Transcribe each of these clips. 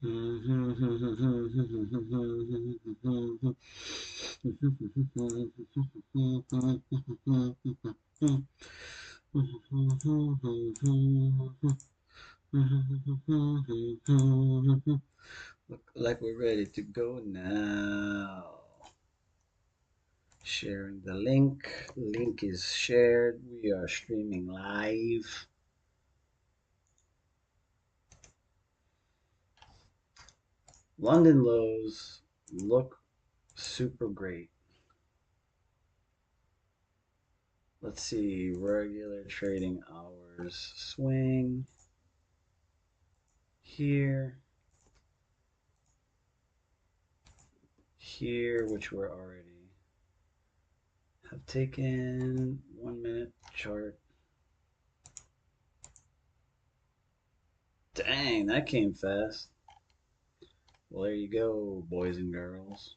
Look like we're ready to go now. Sharing the link. Link is shared. We are streaming live. London lows look super great. Let's see, regular trading hours swing here, which we're already have taken. 1 minute chart. Dang, that came fast. Well, there you go, boys and girls.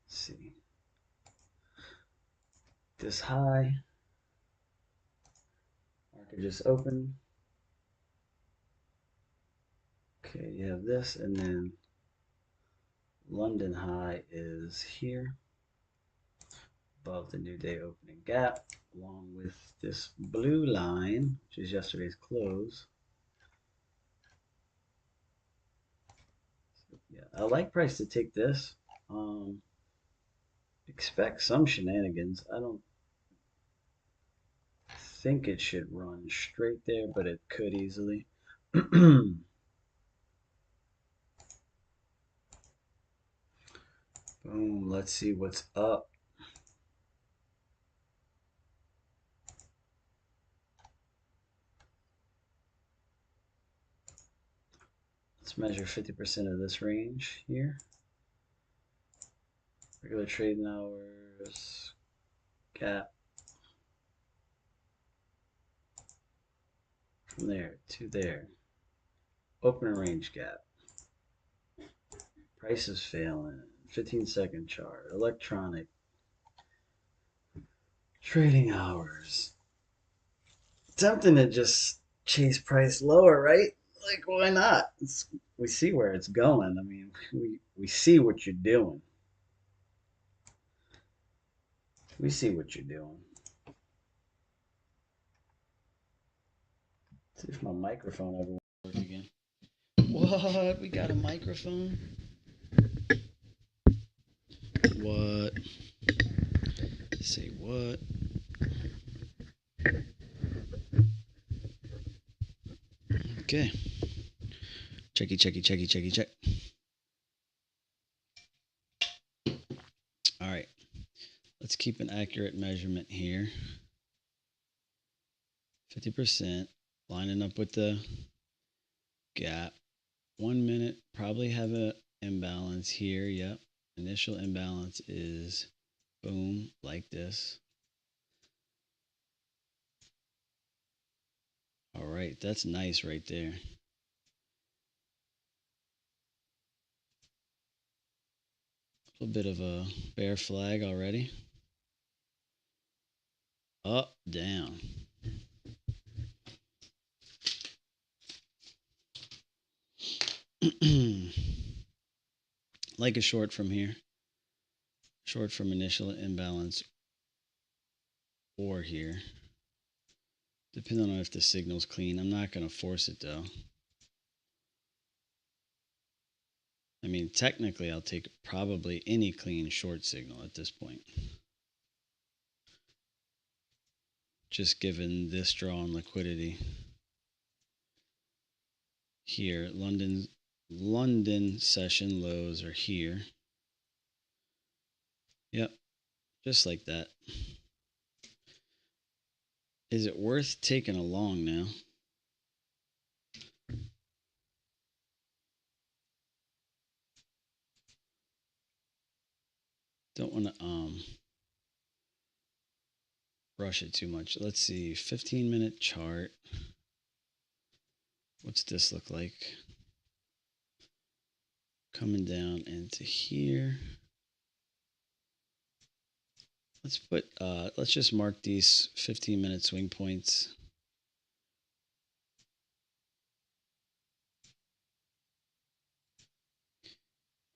Let's see. This high. Market just opened. Okay, you have this, and then London high is here above the new day opening gap, along with this blue line, which is yesterday's close. So, yeah, I like price to take this. Expect some shenanigans. I don't think it should run straight there, but it could easily. Boom, let's see what's up. Let's measure 50% of this range here. Regular trading hours, gap. From there to there. Open range gap. Price is failing. 15-second chart. Electronic. Trading hours. Tempting to just chase price lower, right? Like, why not? We see where it's going. I mean, we see what you're doing. We see what you're doing. Let's see if my microphone ever works again. What? We got a microphone? What? Say what? Okay. Checky, checky, checky, checky, check. All right. Let's keep an accurate measurement here. 50%. Lining up with the gap. 1 minute. Probably have an imbalance here. Yep. Initial imbalance is boom, like this. All right. That's nice right there. A little bit of a bear flag already. Up, down. Like a short from here. Short from initial imbalance or here. Depending on if the signal's clean. I'm not going to force it though. I mean, technically, I'll take probably any clean short signal at this point. Just given this draw on liquidity. Here, London session lows are here. Yep, just like that. Is it worth taking a long now? Don't want to rush it too much. Let's see, 15-minute chart. What's this look like? Coming down into here. Let's just mark these 15-minute swing points.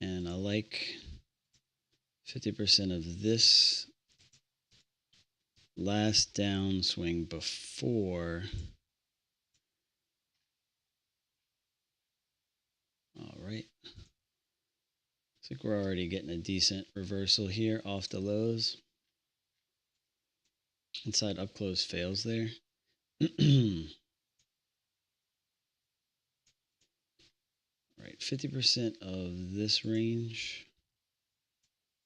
And I like 50% of this last downswing before. All right. I think we're already getting a decent reversal here off the lows. Inside up close fails there. Right, 50% of this range.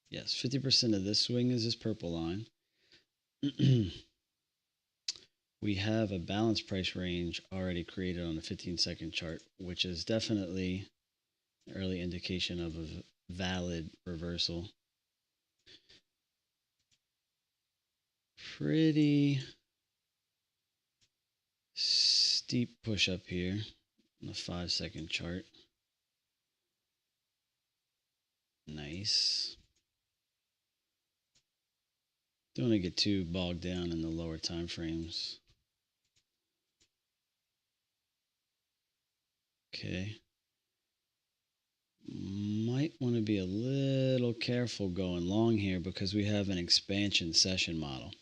Yes, 50% of this swing is this purple line. We have a balance price range already created on the 15-second chart, which is definitely an early indication of a valid reversal. Pretty steep push up here on the 5-second chart. Nice. Don't want to get too bogged down in the lower time frames. Okay. Might want to be a little careful going long here because we have an expansion session model.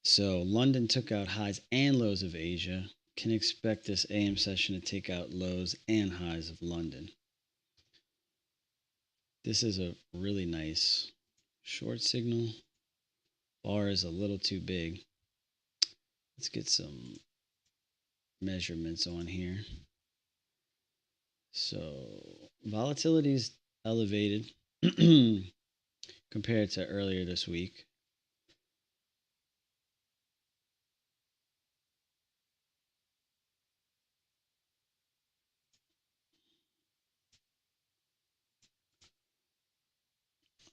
So London took out highs and lows of Asia. Can expect this AM session to take out lows and highs of London. This is a really nice short signal. Bar is a little too big. Let's get some measurements on here. So volatility is elevated compared to earlier this week.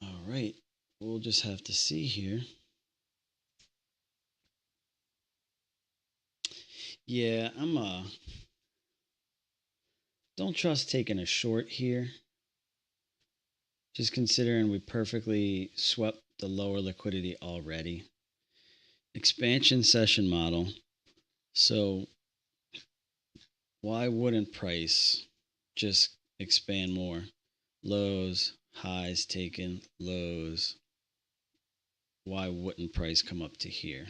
All right, we'll just have to see here. Yeah, don't trust taking a short here. Just considering we perfectly swept the lower liquidity already. Expansion session model. So why wouldn't price just expand more? Lows, highs taken, lows. Why wouldn't price come up to here?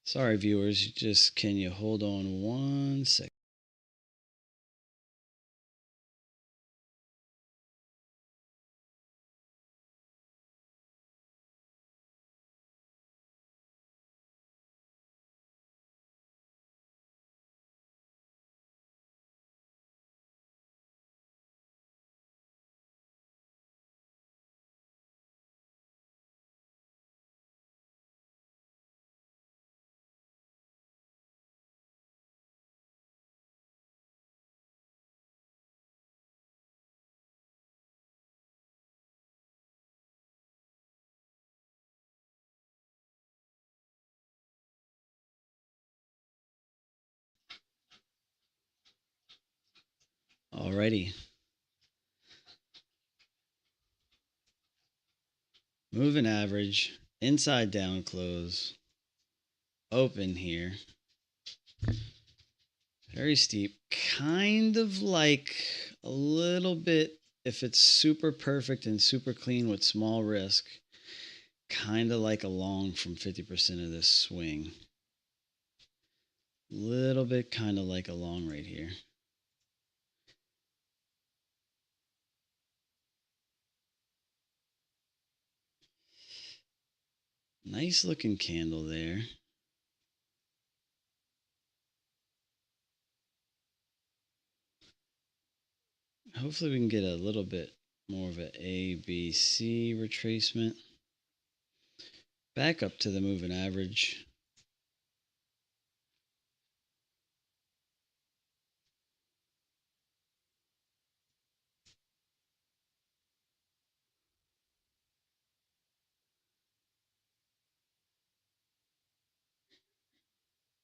Sorry, viewers. Just can you hold on 1 second? Alrighty. Moving average, inside down close, open here. Very steep, kind of like a little bit, if it's super perfect and super clean with small risk, kind of like a long from 50% of this swing. Little bit kind of like a long right here. Nice looking candle there. Hopefully we can get a little bit more of a B, C retracement. Back up to the moving average.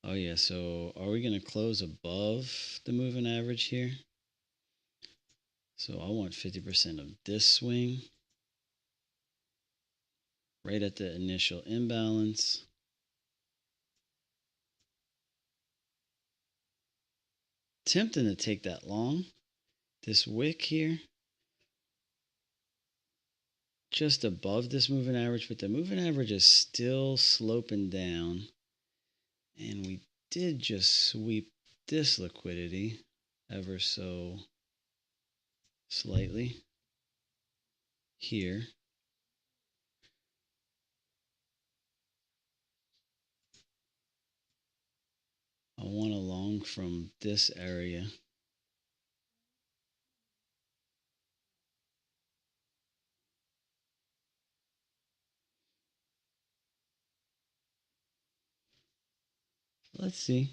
Oh yeah, so are we going to close above the moving average here? So I want 50% of this swing. Right at the initial imbalance. tempting to take that long. This wick here, just above this moving average, but the moving average is still sloping down. And we did just sweep this liquidity ever so slightly here. I want a long from this area. Let's see.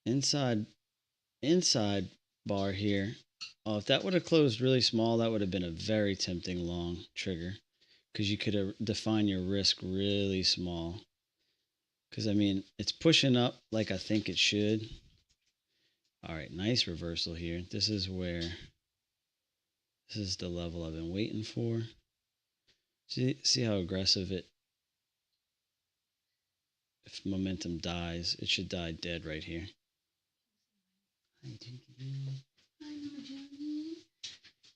Inside bar here. Oh, if that would have closed really small, that would have been a very tempting long trigger, because you could have defined your risk really small. Because, I mean, it's pushing up like I think it should. All right, nice reversal here. This is the level I've been waiting for. See how aggressive it, if momentum dies, it should die dead right here. Hi, Jinky. Hi, Mama Johnny.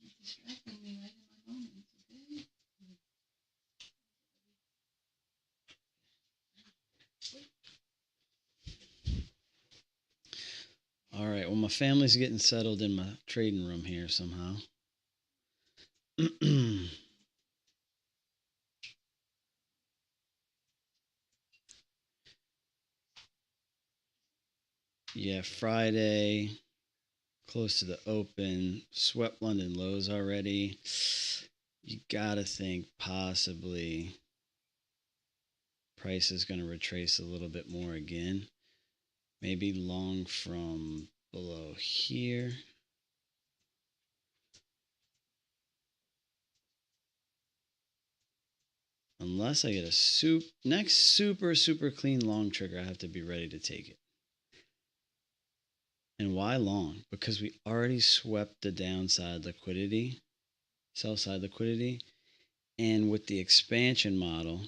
You're distracting me right in my moments, okay? All right, well, my family's getting settled in my trading room here somehow. Yeah, Friday, close to the open, swept London lows already. You gotta think possibly price is going to retrace a little bit more again. Maybe long from below here. Unless I get a next super clean long trigger, I have to be ready to take it. And why long? Because we already swept the downside liquidity, sell side liquidity. And with the expansion model,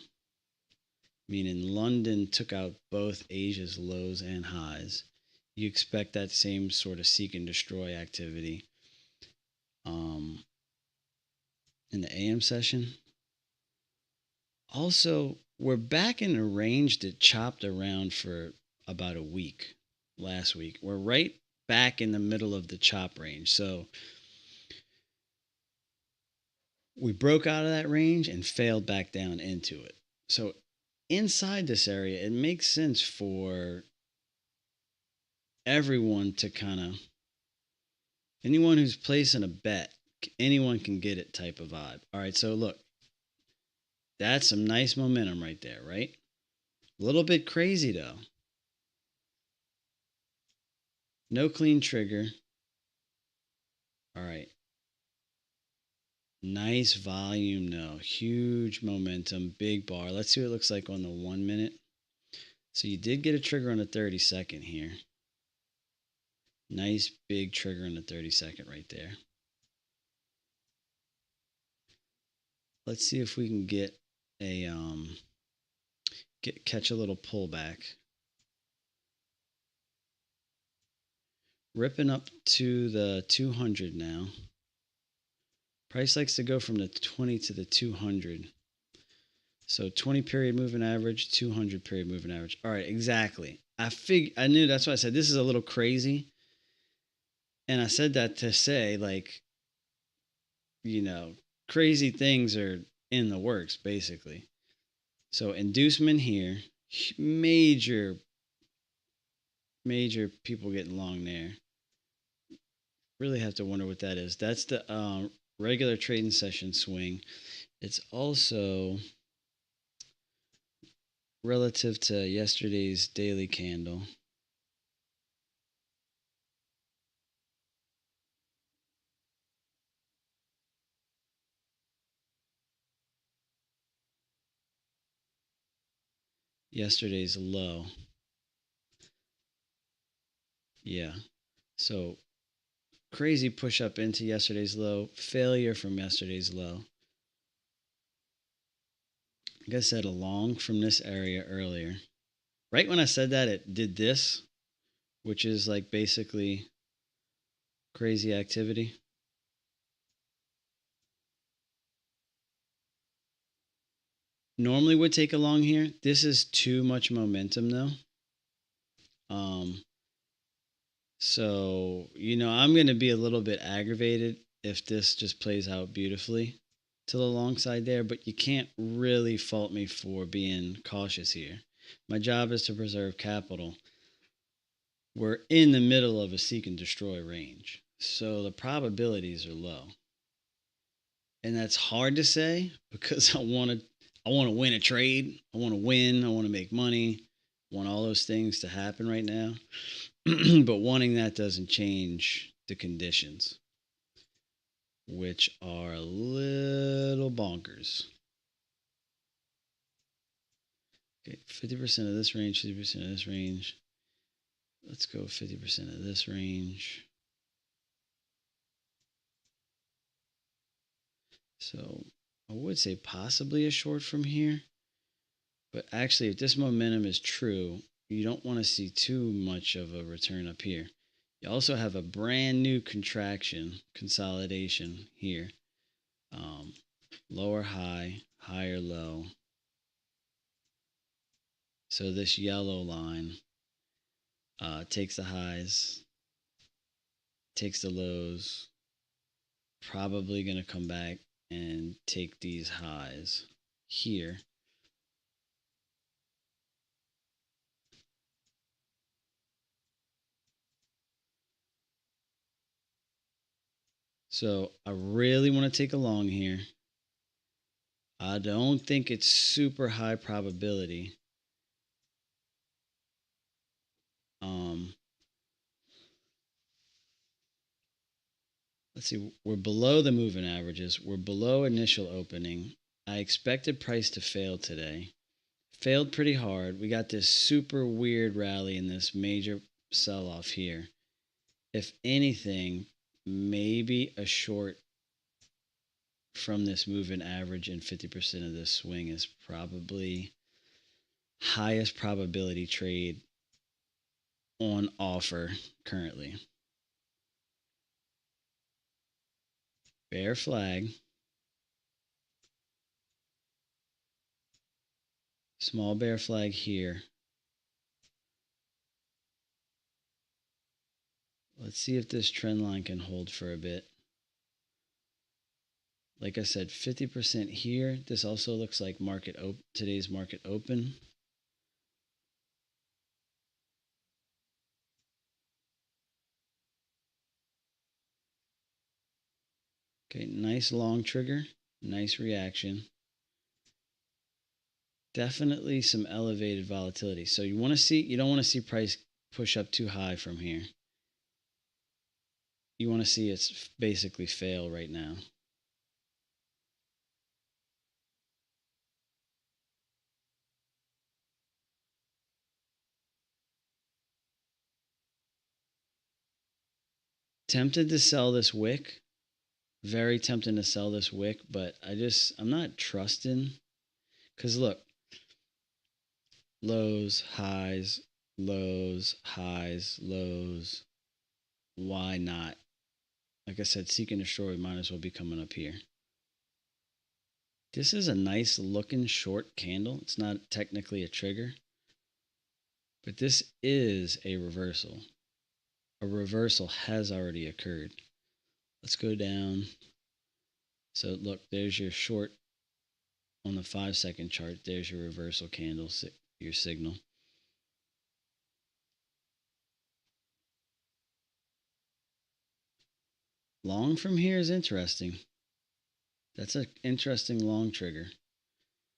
meaning London took out both Asia's lows and highs, you expect that same sort of seek and destroy activity in the AM session. Also, we're back in a range that chopped around for about a week last week. We're right back in the middle of the chop range. So we broke out of that range and failed back down into it. So inside this area, it makes sense for everyone to kind of, anyone who's placing a bet, anyone can get it type of vibe. All right, so look, that's some nice momentum right there, right? A little bit crazy though. No clean trigger. All right. Nice volume, no. Huge momentum, big bar. Let's see what it looks like on the 1 minute. So you did get a trigger on the 30-second here. Nice big trigger on the 30-second right there. Let's see if we can get a catch a little pullback. Ripping up to the 200 now. Price likes to go from the 20 to the 200. So 20 period moving average, 200 period moving average. All right, exactly. I knew, that's why I said this is a little crazy. And I said that to say, like, you know, crazy things are in the works, basically. So inducement here, major people getting long there. Really have to wonder what that is. That's the regular trading session swing. It's also relative to yesterday's daily candle. Yesterday's low. Yeah. So crazy push up into yesterday's low, failure from yesterday's low. like I said, along from this area earlier. Right when I said that, it did this, which is like basically crazy activity. Normally would take a long here. This is too much momentum though. Um, so, I'm going to be a little bit aggravated if this just plays out beautifully to the long side there, but you can't really fault me for being cautious here. My job is to preserve capital. We're in the middle of a seek and destroy range, so the probabilities are low. And that's hard to say because I want to win a trade. I want to win, I want to make money. I want all those things to happen right now. But wanting that doesn't change the conditions, which are a little bonkers. Okay, 50% of this range, 50% of this range. Let's go 50% of this range. So I would say possibly a short from here. But actually, if this momentum is true, you don't want to see too much of a return up here. You also have a brand new contraction, consolidation here. Lower high, higher low. So this yellow line takes the highs, takes the lows, probably going to come back and take these highs here. So I really want to take a long here. I don't think it's super high probability. Let's see, we're below the moving averages. We're below initial opening. I expected price to fail today. Failed pretty hard. We got this super weird rally in this major sell off here. If anything, maybe a short from this moving average and 50% of this swing is probably highest probability trade on offer currently. Bear flag. Small bear flag here. Let's see if this trend line can hold for a bit. Like I said, 50% here. This also looks like today's market open. Okay, nice long trigger, nice reaction. Definitely some elevated volatility. So you don't want to see price push up too high from here. You want to see it basically fail right now. Tempted to sell this wick. Very tempting to sell this wick, but I'm not trusting. Because look, lows, highs, lows, highs, lows. Why not? Like I said, seek and destroy might as well be coming up here. This is a nice looking short candle. It's not technically a trigger, but this is a reversal. A reversal has already occurred. Let's go down. So look, there's your short on the 5-second chart. There's your reversal candle, your signal. Long from here is interesting. That's an interesting long trigger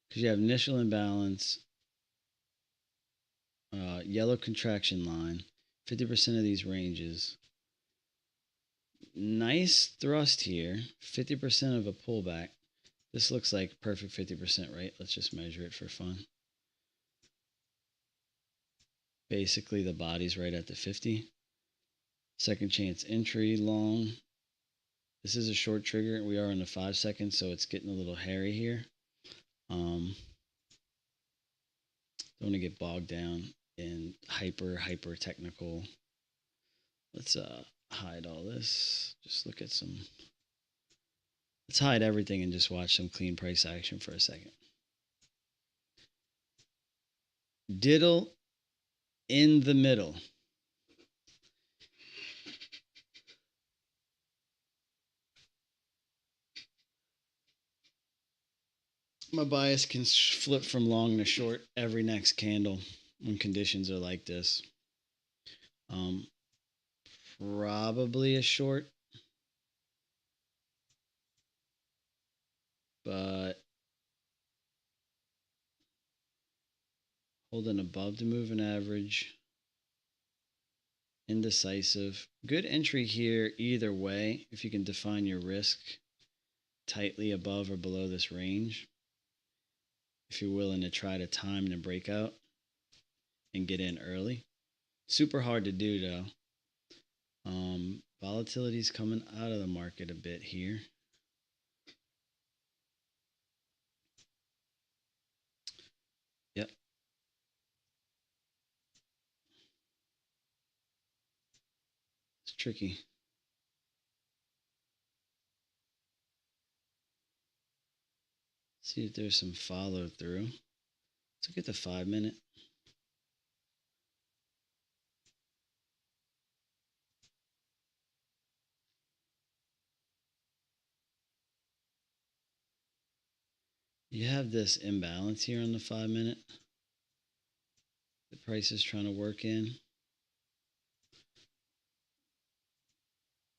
because you have initial imbalance, yellow contraction line, 50% of these ranges. Nice thrust here, 50% of a pullback. This looks like perfect 50%, right? Let's just measure it for fun. Basically, the body's right at the 50. Second chance entry long. This is a short trigger. We are in the 5 seconds, so it's getting a little hairy here. Don't want to get bogged down in hyper technical. Let's hide all this. Just look at some. Let's hide everything and just watch some clean price action for a second. Diddle in the middle. My bias can flip from long to short every next candle when conditions are like this. Probably a short, but holding above the moving average. Indecisive. Good entry here either way if you can define your risk tightly above or below this range. If you're willing to try to time the breakout and get in early. Super hard to do though. Volatility is coming out of the market a bit here. Yep. It's tricky. See if there's some follow through. Let's look at the 5-minute. You have this imbalance here on the 5-minute. The price is trying to work in.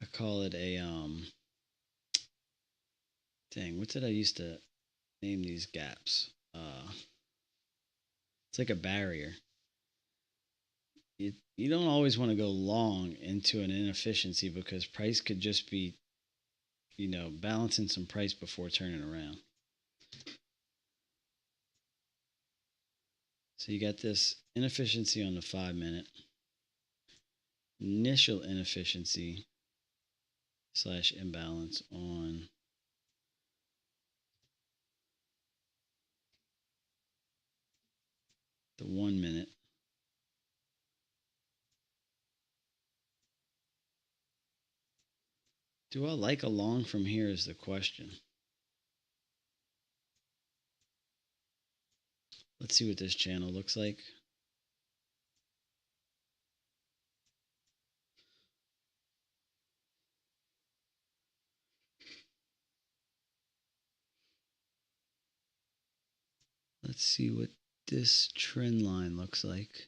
I call it a dang, what did I used to name these gaps? It's like a barrier. You don't always want to go long into an inefficiency because price could just be, balancing some price before turning around. So you got this inefficiency on the 5-minute, initial inefficiency / imbalance on the 1-minute. Do I like a long from here is the question. Let's see what this channel looks like. Let's see what this trend line looks like.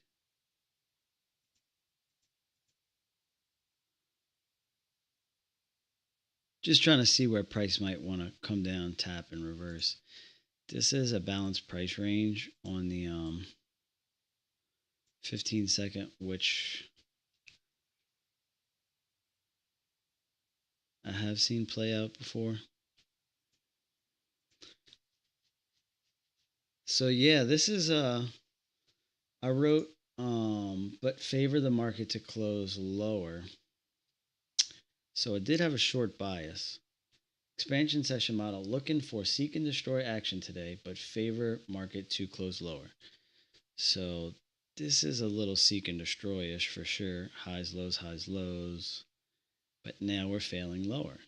Just trying to see where price might want to come down, tap, and reverse. This is a balanced price range on the 15-second, which I have seen play out before. So yeah, this is I wrote but favor the market to close lower. So it did have a short bias. Expansion session model looking for seek and destroy action today, but favor market to close lower. So this is a little seek and destroy-ish for sure. Highs, lows. But now we're failing lower.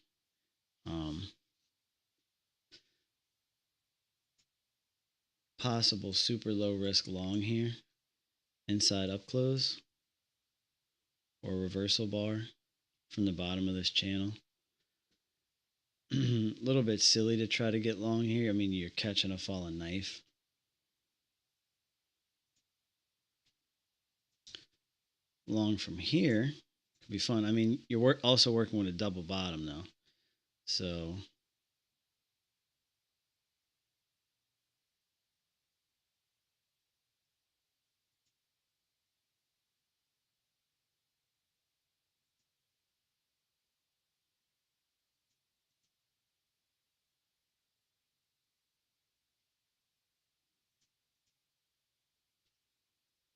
Possible super low risk long here. Inside up close. Or reversal bar from the bottom of this channel. A little bit silly to try to get long here. I mean, you're catching a falling knife. Long from here could be fun. I mean, you're also working with a double bottom though. So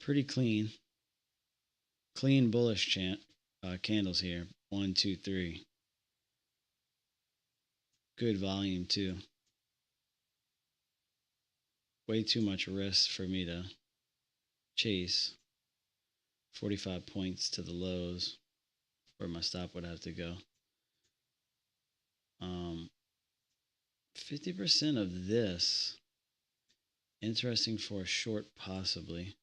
pretty clean. Clean bullish candles here. 1, 2, 3. Good volume too. Way too much risk for me to chase 45 points to the lows where my stop would have to go. 50% of this, interesting for a short possibly.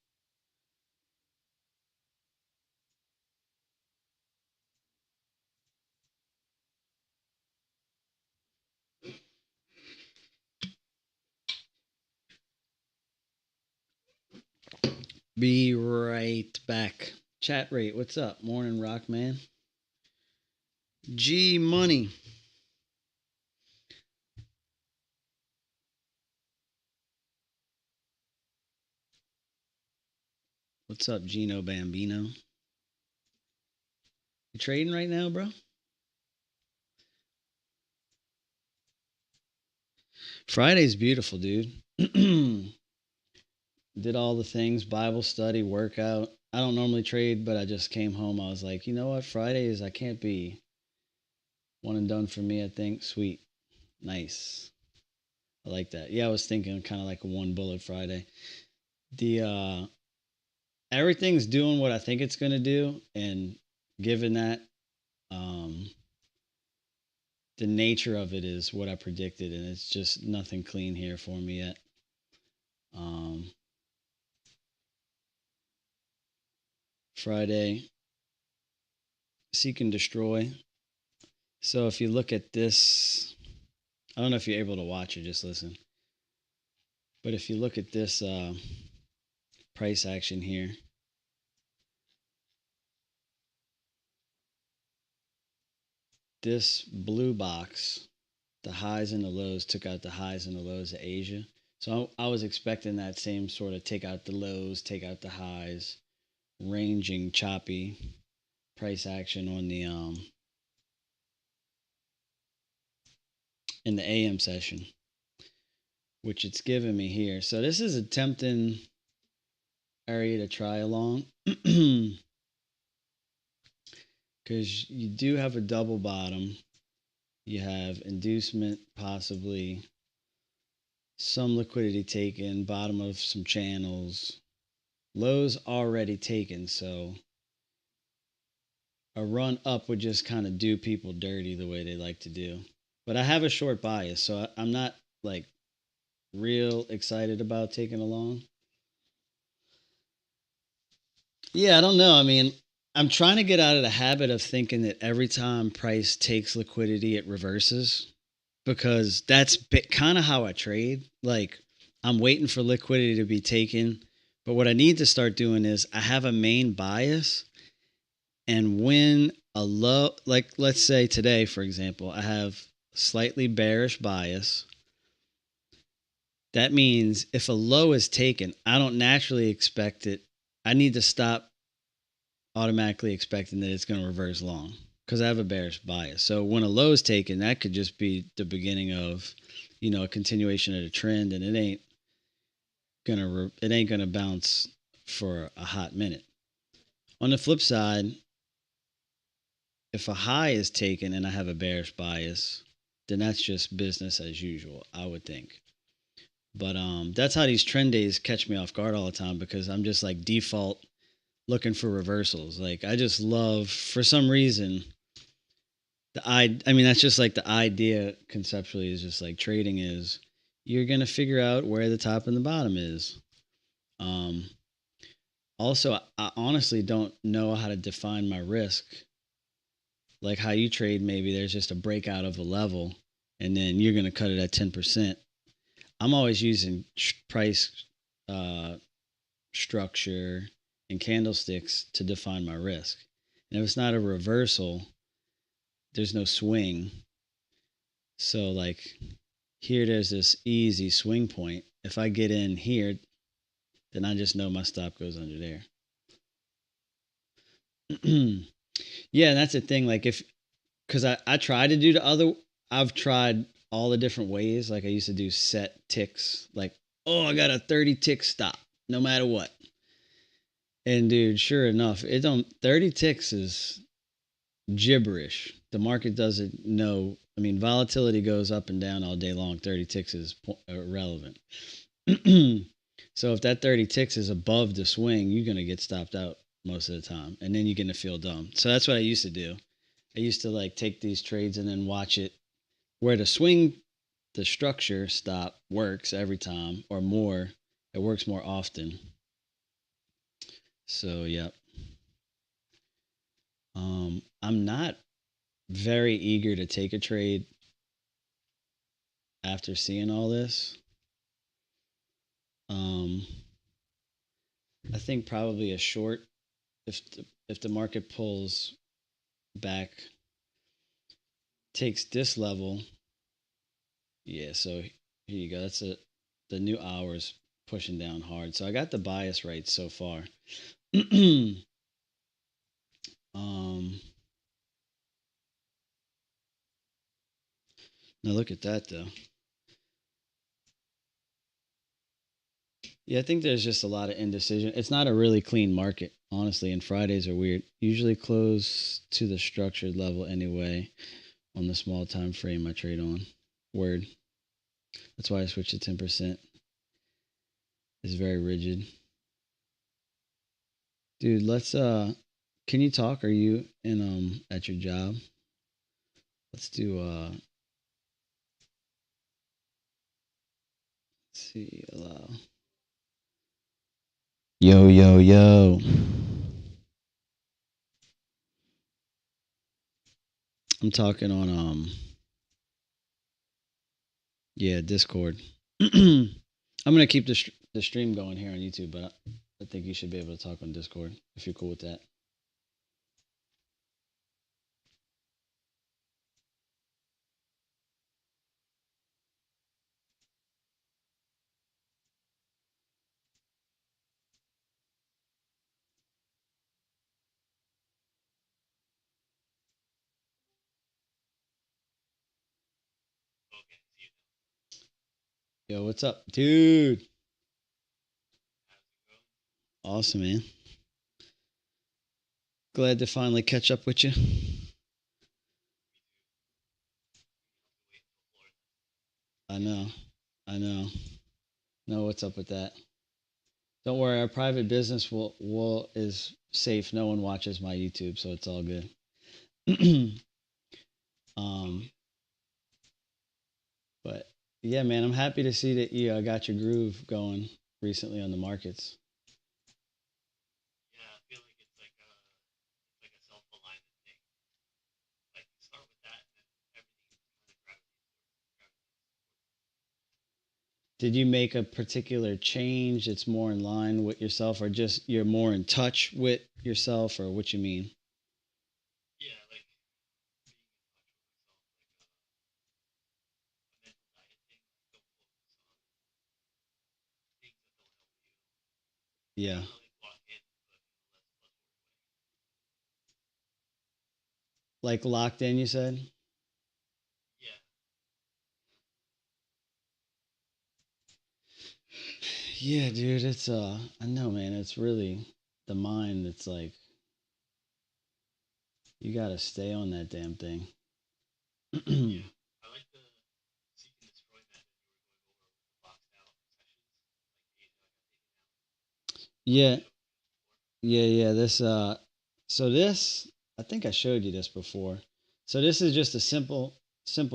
Be right back. Chat rate, what's up? Morning, Rock Man. G Money. What's up, Gino Bambino? You trading right now, bro? Friday's beautiful, dude. Did all the things, Bible study, workout. I don't normally trade, but I just came home. I was like, you know what? Fridays, I can't be one and done for me, I think. Sweet. Nice. I like that. Yeah, I was thinking kind of like a one bullet Friday. The everything's doing what I think it's gonna do, and given that, the nature of it is what I predicted, and it's just nothing clean here for me yet. Friday, seek and destroy. So if you look at this, I don't know if you're able to watch or just listen, but if you look at this price action here, this blue box, the highs and the lows took out the highs and the lows of Asia. So I was expecting that same sort of take out the lows, take out the highs, ranging choppy price action on the in the AM session, which it's given me here. So this is a tempting area to try along because you do have a double bottom. You have inducement, possibly some liquidity taken, bottom of some channels, lows already taken. So a run up would just kind of do people dirty the way they like to do. But I have a short bias, so I'm not like real excited about taking along. Yeah, I don't know. I mean, I'm trying to get out of the habit of thinking that every time price takes liquidity, it reverses because that's kind of how I trade. Like, I'm waiting for liquidity to be taken. But what I need to start doing is I have a main bias. And when a low, like let's say today, for example, I have slightly bearish bias. That means if a low is taken, I don't naturally expect it. I need to stop automatically expecting that it's going to reverse long because I have a bearish bias. So when a low is taken, that could just be the beginning of, a continuation of the trend, and it ain't gonna bounce for a hot minute. On the flip side, if a high is taken and I have a bearish bias, then that's just business as usual, I would think. But that's how these trend days catch me off guard all the time because I'm just like default looking for reversals. Like I just love, for some reason, I mean that's just like the idea conceptually is just like trading is you're gonna figure out where the top and the bottom is. Also, I honestly don't know how to define my risk. Like how you trade, maybe there's just a breakout of a level, and then you're gonna cut it at 10%. I'm always using price structure and candlesticks to define my risk. And if it's not a reversal, there's no swing. So like here, there's this easy swing point. If I get in here, then I just know my stop goes under there. Yeah, and that's the thing. Like because I try to do I've tried all the different ways. Like I used to do set ticks. Like, oh, I got a 30 tick stop no matter what. And dude, sure enough, 30 ticks is gibberish. The market doesn't know. I mean, volatility goes up and down all day long. 30 ticks is irrelevant. So if that 30 ticks is above the swing, you're going to get stopped out most of the time. And then you're going to feel dumb. So that's what I used to do. I used to like take these trades and then watch it where the swing, the structure stop works every time or more. It works more often. So, yeah. I'm not very eager to take a trade after seeing all this. Um, I think probably a short if the market pulls back, takes this level. Yeah, so here you go. That's the new hours pushing down hard. So I got the bias right so far. um, Now look at that though. Yeah, I think there's just a lot of indecision. It's not a really clean market, honestly, and Fridays are weird. Usually close to the structured level anyway on the small time frame I trade on. Word. That's why I switched to 10%. It's very rigid. Dude, let's can you talk? Are you in at your job? Let's do let's see, allow. Yo, yo, yo. I'm talking on yeah, Discord. I'm gonna keep the stream going here on YouTube, but I think you should be able to talk on Discord if you're cool with that. Yo, what's up, dude? Awesome, man. Glad to finally catch up with you. I know, I know. Know what's up with that. Don't worry, our private business will is safe. No one watches my YouTube, so it's all good. um, but yeah, man, I'm happy to see that you got your groove going recently on the markets. Did you make a particular change that's more in line with yourself, or just you're more in touch with yourself, or what you mean? Yeah. Like locked in, you said? Yeah, dude, it's I know, man, it's really the mind. It's like you got to stay on that damn thing. Yeah, yeah. This so this I think I showed you this before. So this is just a simple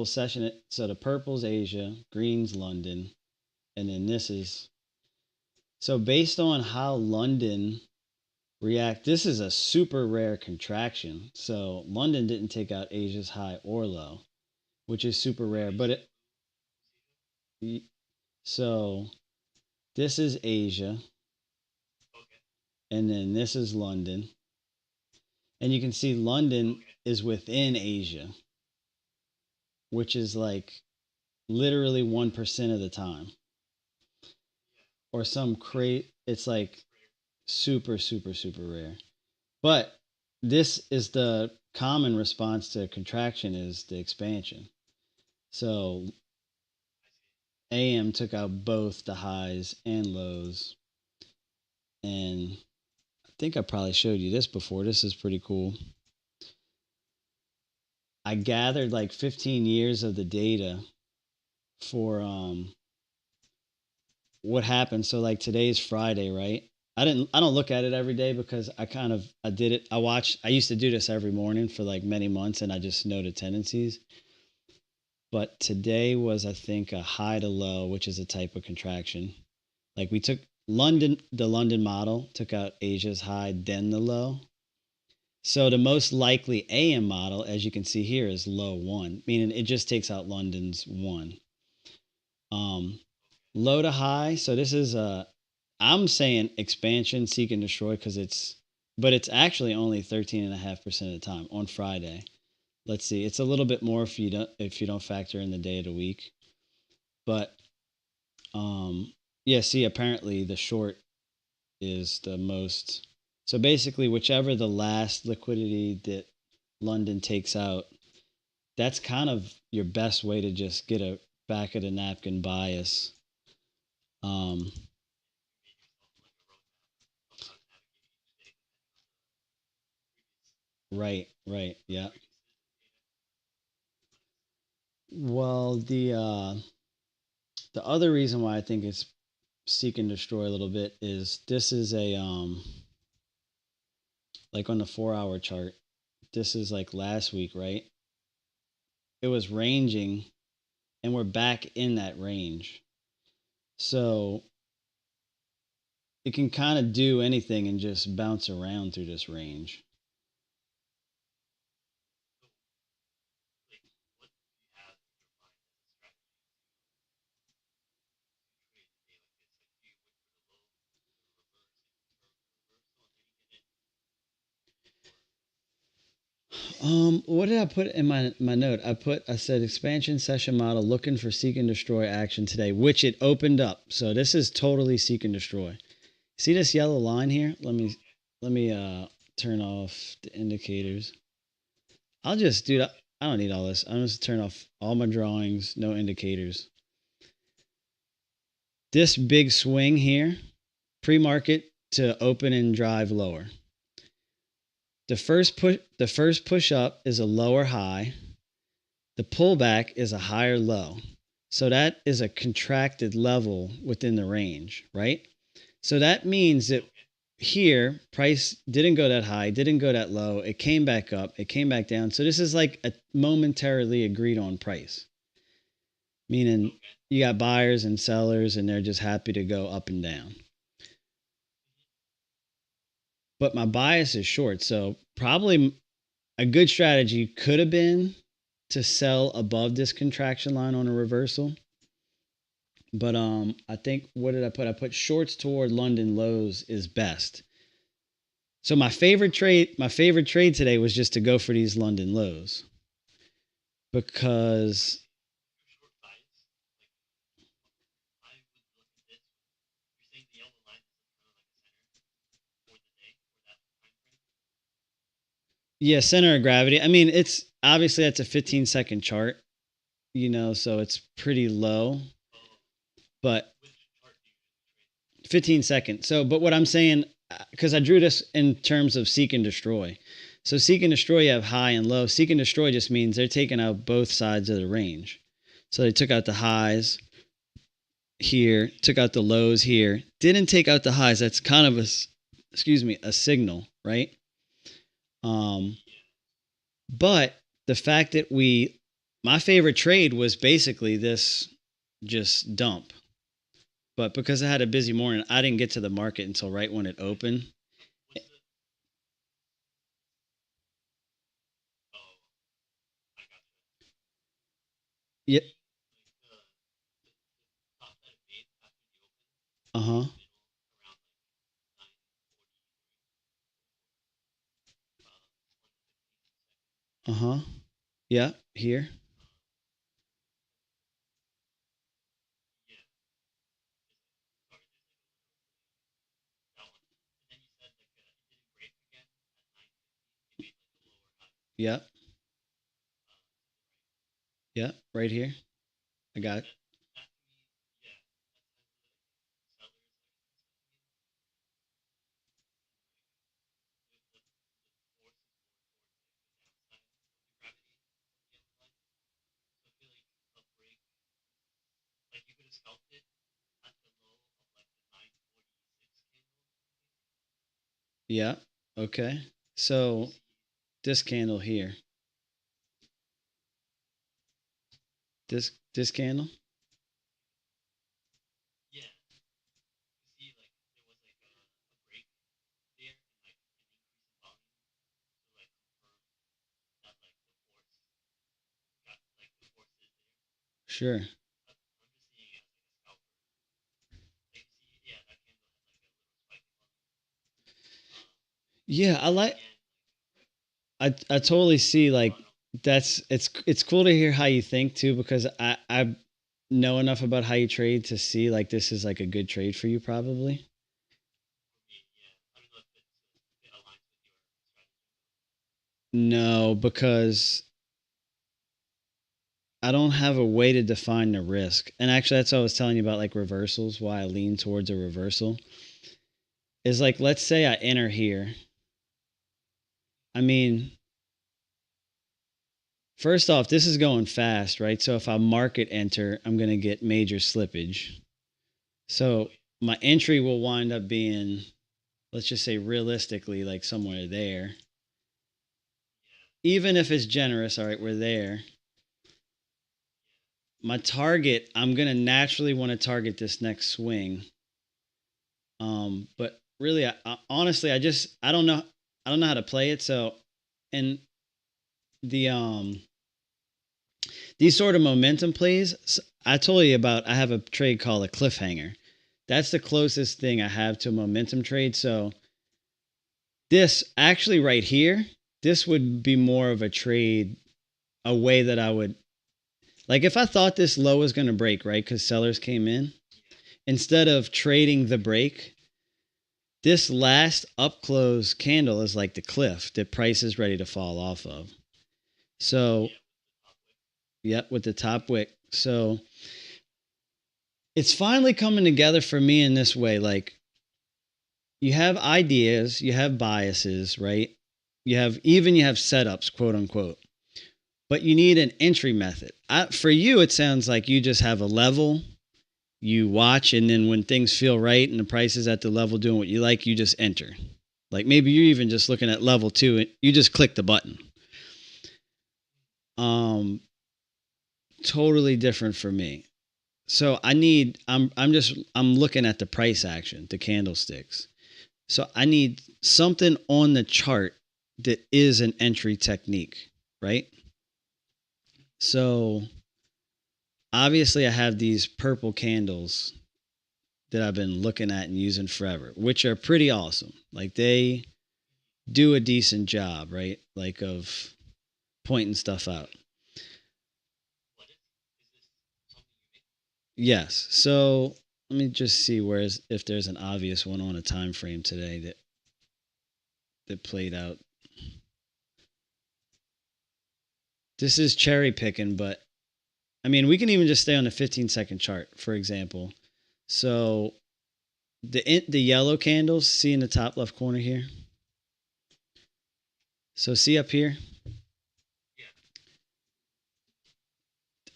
session. So the purple's Asia, green's London, and then this is so based on how London react. This is a super rare contraction. So London didn't take out Asia's high or low, which is super rare. But so this is Asia, and then this is London, and you can see London is within Asia, which is like literally 1% of the time, or some crate. It's like super rare. But this is the common response to contraction is the expansion. So AM took out both the highs and lows. And I think I probably showed you this before. This is pretty cool. I gathered like 15 years of the data for what happened. So like today's Friday, right? I don't look at it every day because I did it. I used to do this every morning for like many months and I just know the tendencies. But today was I think a high to low, which is a type of contraction. Like we took the London model, took out Asia's high, then the low. So the most likely AM model, as you can see here, is low one, meaning it just takes out London's one. Um, Low to high. So this is I'm saying expansion, seek and destroy because but it's actually only 13.5% of the time on Friday. Let's see. It's a little bit more if you don't factor in the day of the week. But yeah, see, apparently the short is the most. So basically, whichever the last liquidity that London takes out, that's kind of your best way to just get a back of the napkin bias. Um, right, right, yeah. Well, the other reason why I think it's seek and destroy a little bit is this is a like on the 4 hour chart. This is like last week, right? It was ranging, and we're back in that range. So it can kind of do anything and just bounce around through this range. What did I put in my note? I said expansion session model looking for seek and destroy action today, which it opened up. So this is totally seek and destroy. See this yellow line here? Let me turn off the indicators. I'll just do that. I don't need all this. I'm just turn off all my drawings, no indicators. This big swing here, pre-market to open and drive lower. The first push up is a lower high. The pullback is a higher low. So that is a contracted level within the range, right? So that means that here price didn't go that high, didn't go that low. It came back up, it came back down. So this is like a momentarily agreed on price, meaning you got buyers and sellers and they're just happy to go up and down. But my bias is short. So probably a good strategy could have been to sell above this contraction line on a reversal. But I think what did I put? I put shorts toward London lows is best. So my favorite trade today was just to go for these London lows because yeah, center of gravity. I mean, it's obviously that's a 15-second chart, so it's pretty low, but 15 seconds. So, but what I'm saying, because I drew this in terms of seek and destroy. So, seek and destroy, you have high and low. Seek and destroy just means they're taking out both sides of the range. So, they took out the highs here, took out the lows here, didn't take out the highs. That's kind of a signal, right? Um, but the fact that my favorite trade was basically this just dump. But because I had a busy morning, I didn't get to the market until right when it opened. Yeah. Uh huh. Uh huh. Yeah. Here. Yeah. Yeah. Right here. I got it. Yeah. Okay. So this candle here, this candle. Sure. Yeah, I totally see like that's it's cool to hear how you think too because I know enough about how you trade to see like this is like a good trade for you probably. No, because I don't have a way to define the risk. And actually that's what I was telling you about like reversals, why I lean towards a reversal. Is like let's say I enter here. I mean, first off, this is going fast, right? So if I market enter, I'm going to get major slippage. So my entry will wind up being, let's just say realistically, like somewhere there. Even if it's generous, all right, we're there. My target, I'm going to naturally want to target this next swing. But really, honestly, I don't know. I don't know how to play it. So, and the, these sort of momentum plays, I told you about, I have a trade called a cliffhanger. That's the closest thing I have to a momentum trade. So this actually right here, this would be more of a trade, a way that I would like if I thought this low was going to break, right? Because sellers came in. Instead of trading the break, this last up close candle is like the cliff that price is ready to fall off of. So, yep, with the top wick. So it's finally coming together for me in this way. Like you have ideas, you have biases, right? You have setups, quote unquote, but you need an entry method. For you, it sounds like you just have a level, you watch, and then when things feel right and the price is at the level doing what you like, you just enter. Like maybe you're even just looking at level two and you just click the button. Um, Totally different for me. So I'm looking at the price action, the candlesticks. So I need something on the chart that is an entry technique, right? So obviously I have these purple candles that I've been looking at and using forever, which are pretty awesome. Like they do a decent job, right? Like of pointing stuff out. Yes. So let me just see where's if there's an obvious one on a time frame today that played out. This is cherry picking, but I mean we can even just stay on the 15-second chart, for example. So the yellow candles, see in the top left corner here. So see up here,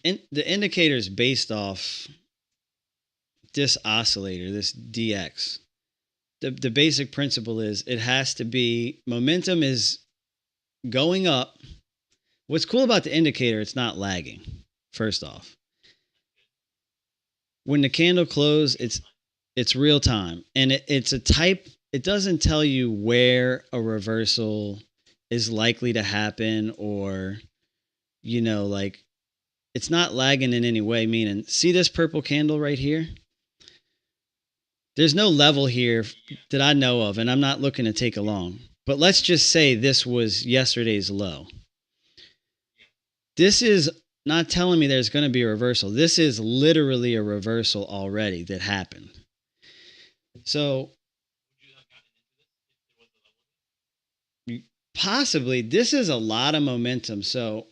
the indicator is based off this oscillator, this DX. The basic principle is it has to be momentum is going up. What's cool about the indicator, it's not lagging. First off, when the candle closes, it's real time, and it's a type. It doesn't tell you where a reversal is likely to happen, or like it's not lagging in any way. Meaning, see this purple candle right here? There's no level here that I know of, and I'm not looking to take a long. But let's just say this was yesterday's low. This is not telling me there's going to be a reversal. This is literally a reversal already that happened. So possibly this is a lot of momentum. So,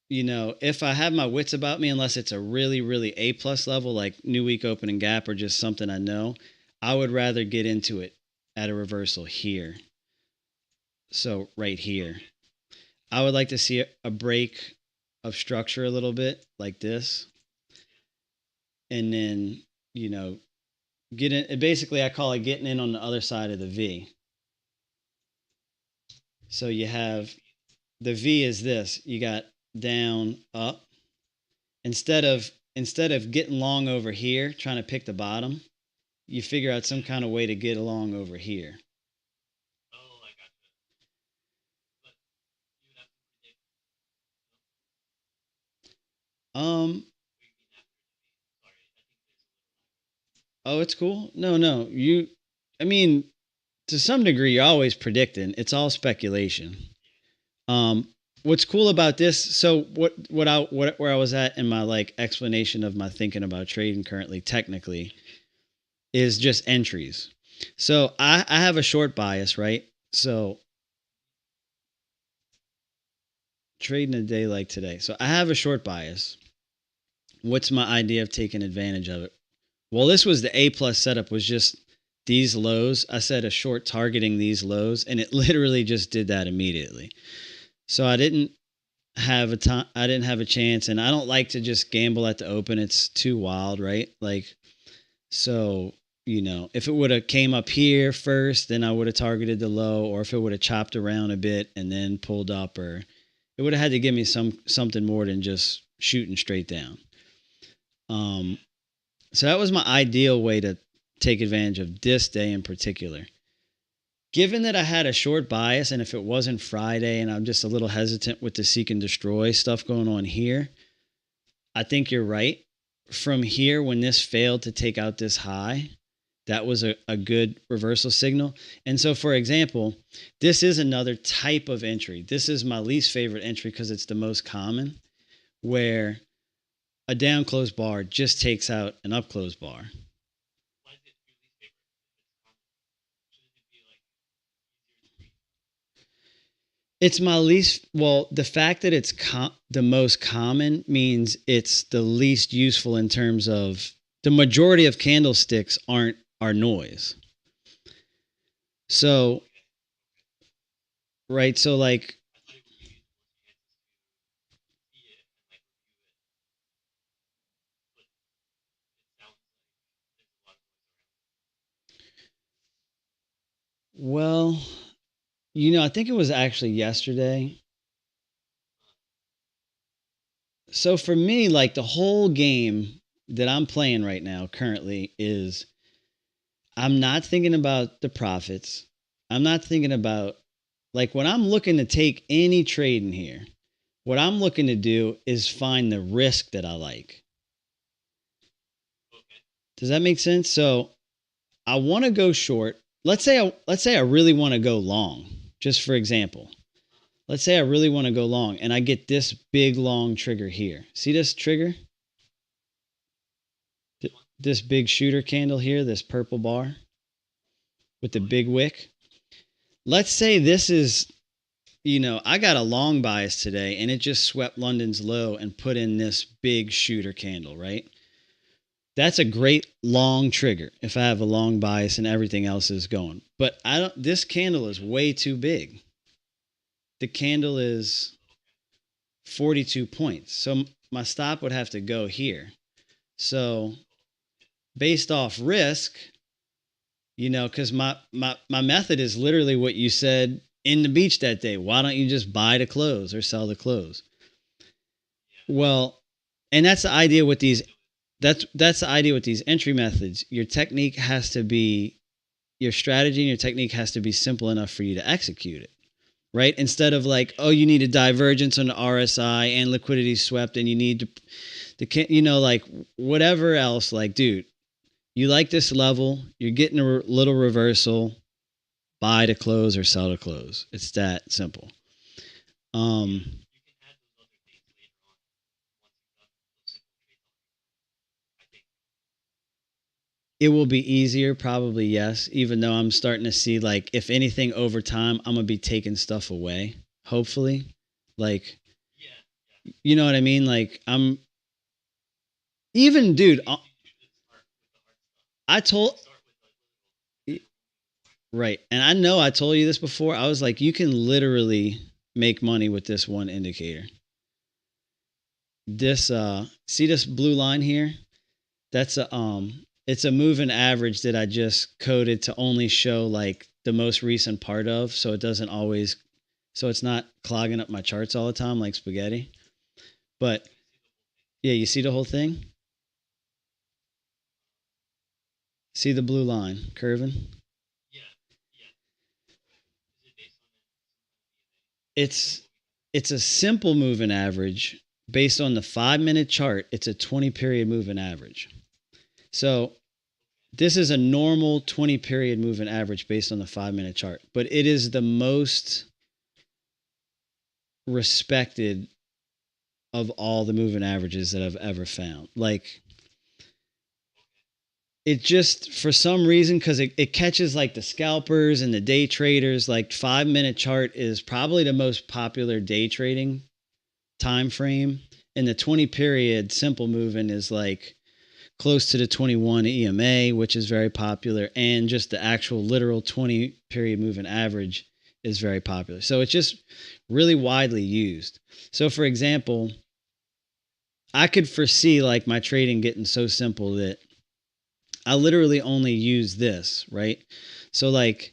if I have my wits about me, unless it's a really, really A plus level like new week opening gap or just something I know, I would rather get into it at a reversal here. So right here, I would like to see a break of structure a little bit like this. And then, get in. Basically, I call it getting in on the other side of the V. So you have the V is this. You got down, up. Instead of getting long over here, trying to pick the bottom, you figure out some kind of way to get along over here. Um. Oh, it's cool. No, no. I mean, to some degree, you're always predicting. It's all speculation. Um. What's cool about this? So where I was at in my like explanation of my thinking about trading currently, technically, is just entries. So I have a short bias, right? So trading a day like today. So I have a short bias. What's my idea of taking advantage of it? Well, this was the A plus setup was just these lows. I set a short targeting these lows and it literally just did that immediately. So I didn't have a time. I didn't have a chance and I don't like to just gamble at the open. It's too wild, right? Like, so, if it would have came up here first, then I would have targeted the low, or if it would have chopped around a bit and then pulled up, or it would have had to give me something more than just shooting straight down. Um, so that was my ideal way to take advantage of this day in particular. Given that I had a short bias, and if it wasn't Friday, and I'm just a little hesitant with the seek and destroy stuff going on here, I think you're right. From here, when this failed to take out this high, that was a good reversal signal. And so, for example, this is another type of entry. This is my least favorite entry because it's the most common, where a down closed bar just takes out an up closed bar. It's my least, well, the fact that it's the most common means it's the least useful in terms of the majority of candlesticks are noise. So, right, so like, well, I think it was actually yesterday. So for me, like the whole game that I'm playing right now currently is I'm not thinking about the profits. I'm not thinking about like when I'm looking to take any trade in here, what I'm looking to do is find the risk that I like. Does that make sense? So I want to go short. Let's say I really want to go long, just for example. Let's say I really want to go long and I get this big long trigger here. See this trigger? This big shooter candle here, this purple bar with the big wick. Let's say this is, I got a long bias today and it just swept London's low and put in this big shooter candle, right? That's a great long trigger if I have a long bias and everything else is going. But this candle is way too big. The candle is 42 points. So my stop would have to go here. So based off risk, because my method is literally what you said in the beach that day. Why don't you just buy the close or sell the close? Well, and that's the idea with these. That's the idea with these entry methods. Your strategy and your technique has to be simple enough for you to execute it, right? Instead of like, oh, you need a divergence on the RSI and liquidity swept, and you need like whatever else. Like, dude, you like this level, you're getting a little reversal, buy to close or sell to close. It's that simple. Um, it will be easier, probably, yes, even though I'm starting to see, like, if anything over time, I'm going to be taking stuff away, hopefully. Like, you know what I mean? Like, even, dude, I told, right. And I know I told you this before. I was like, you can literally make money with this one indicator. See this blue line here? That's it's a moving average that I just coded to only show like the most recent part of, so it doesn't always so it's not clogging up my charts all the time like spaghetti. But yeah, you see the whole thing? See the blue line curving? It's it's a simple moving average based on the 5-minute chart. It's a 20 period moving average. So this is a normal 20 period moving average based on the 5-minute chart, but it is the most respected of all the moving averages that I've ever found. Like, it just, for some reason, because it catches like the scalpers and the day traders, like 5-minute chart is probably the most popular day trading time frame. And the 20 period simple moving is like close to the 21 EMA, which is very popular. And just the actual literal 20 period moving average is very popular. So it's just really widely used. So for example, I could foresee like my trading getting so simple that I literally only use this, right? So like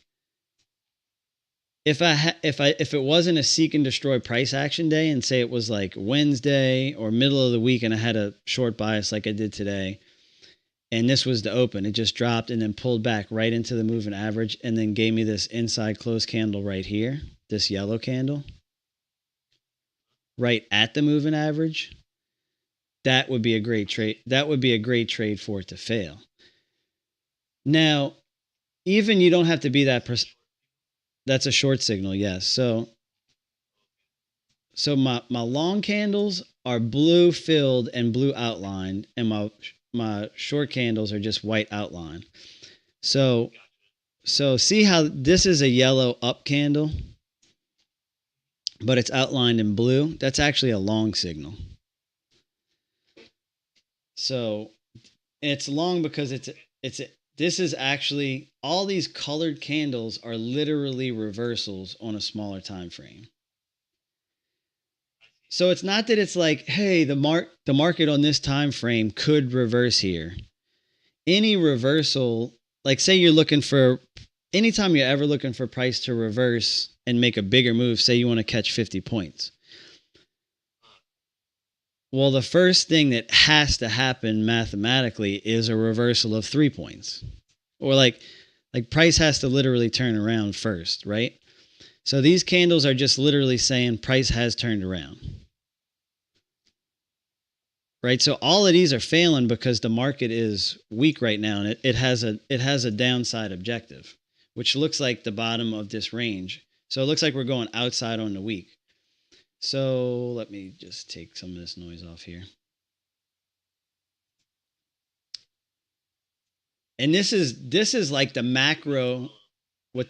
if it wasn't a seek and destroy price action day, and say it was like Wednesday or middle of the week and I had a short bias like I did today, and this was the open, it just dropped and then pulled back right into the moving average and then gave me this inside close candle right here, this yellow candle, right at the moving average, that would be a great trade. That would be a great trade for it to fail. Now, even you don't have to be that that's a short signal, yes. So my long candles are blue filled and blue outlined, and my short candles are just white outline. So so see how this is a yellow up candle, but it's outlined in blue? That's actually a long signal. So it's long because it's this is actually, all these colored candles are literally reversals on a smaller time frame. So it's not that it's like, hey, the market on this time frame could reverse here. Any reversal, like say you're looking for, anytime you're ever looking for price to reverse and make a bigger move, say you want to catch 50 points. Well, the first thing that has to happen mathematically is a reversal of 3 points. Or like price has to literally turn around first, right? So these candles are just literally saying price has turned around. Right? So all of these are failing because the market is weak right now, and it has a downside objective, which looks like the bottom of this range. So it looks like we're going outside on the week. So let me just take some of this noise off here. And this is like the macro. What?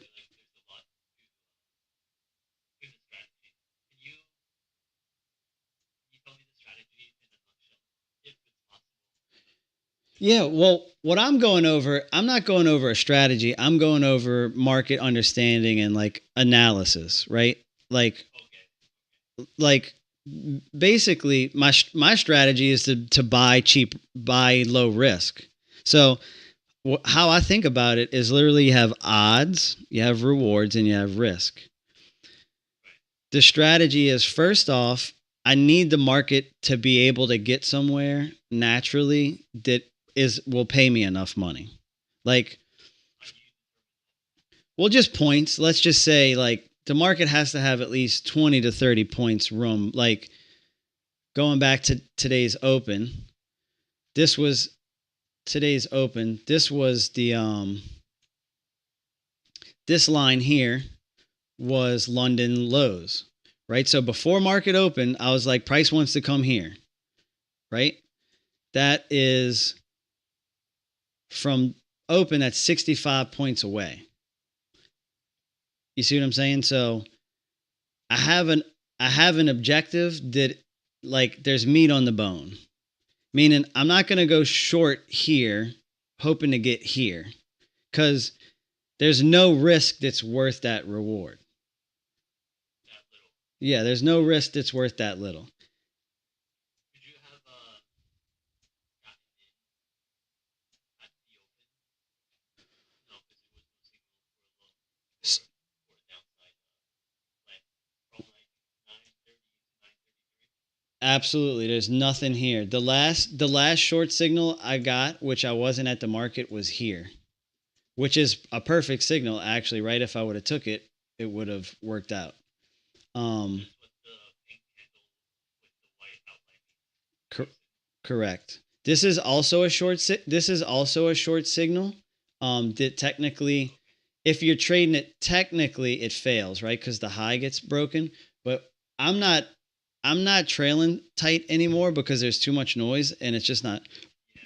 Yeah, well, what I'm going over, I'm not going over a strategy. I'm going over market understanding and like analysis, right? Like basically my strategy is to buy cheap, buy low risk. So how I think about it is literally you have odds, you have rewards, and you have risk. The strategy is, first off, I need the market to be able to get somewhere naturally that is will pay me enough money. Like, well, just points. Let's just say like the market has to have at least 20 to 30 points room. Like going back to today's open, this was today's open. This was the this line here was London lows, right? So before market open, I was like, price wants to come here, right? That is from open, that's 65 points away. You see what I'm saying? So I have an I have an objective that, like, there's meat on the bone. Meaning I'm not going to go short here hoping to get here, cuz there's no risk that's worth that reward. Yeah, there's no risk that's worth that little. Absolutely. There's nothing here. The last short signal I got, which I wasn't at the market, was here, which is a perfect signal actually, right? If I would have took it, it would have worked out. Um cor- Correct. This is also a short signal. That technically, if you're trading it, technically it fails, right? Because the high gets broken. But I'm not I'm not trailing tight anymore because there's too much noise and it's just not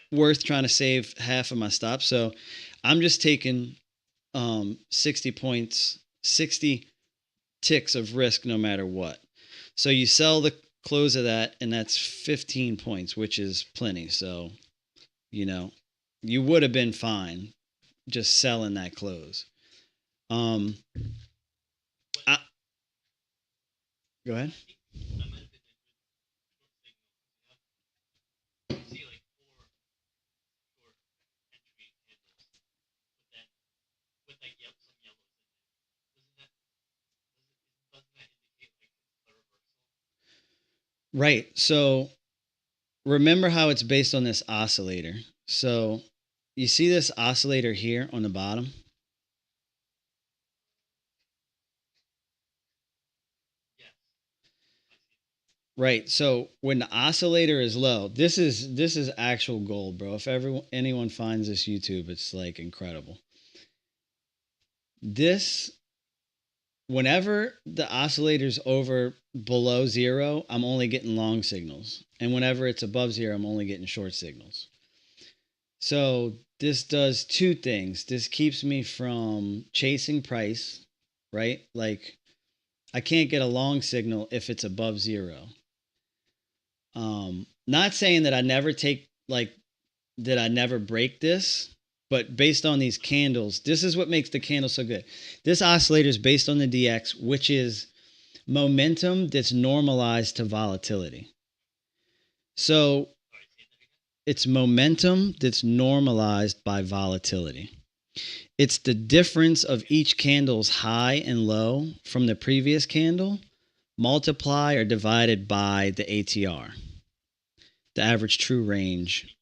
worth trying to save half of my stop. So I'm just taking 60 points, 60 ticks of risk no matter what. So you sell the close of that, and that's 15 points, which is plenty. So, you know, you would have been fine just selling that close. Um, I, Go ahead. Right. So remember how it's based on this oscillator. So you see this oscillator here on the bottom? Right. So when the oscillator is low, this is actual gold, bro. If anyone finds this YouTube, it's like incredible. This Whenever the oscillator's over below zero, I'm only getting long signals. And whenever it's above zero, I'm only getting short signals. So this does two things. This keeps me from chasing price, right? Like I can't get a long signal if it's above zero. Not saying that I never take like that I never break this, but based on these candles, this is what makes the candle so good. This oscillator is based on the DX, which is momentum that's normalized to volatility. So it's momentum that's normalized by volatility. It's the difference of each candle's high and low from the previous candle multiply or divided by the ATR, the average true range.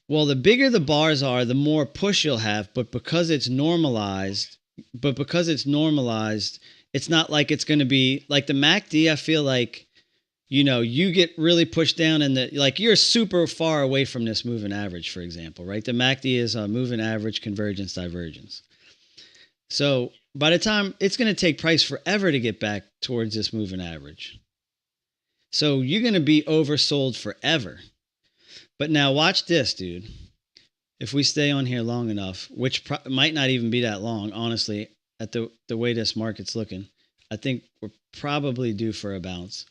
Well, the bigger the bars are, the more push you'll have, but because it's normalized, it's not like it's going to be like the MACD. I feel like you get really pushed down and like you're super far away from this moving average, for example, right? The MACD is a moving average convergence divergence. So by the time it's going to take price forever to get back towards this moving average. So you're going to be oversold forever. But now watch this, dude. If we stay on here long enough, which might not even be that long, honestly, at the way this market's looking, I think we're probably due for a bounce.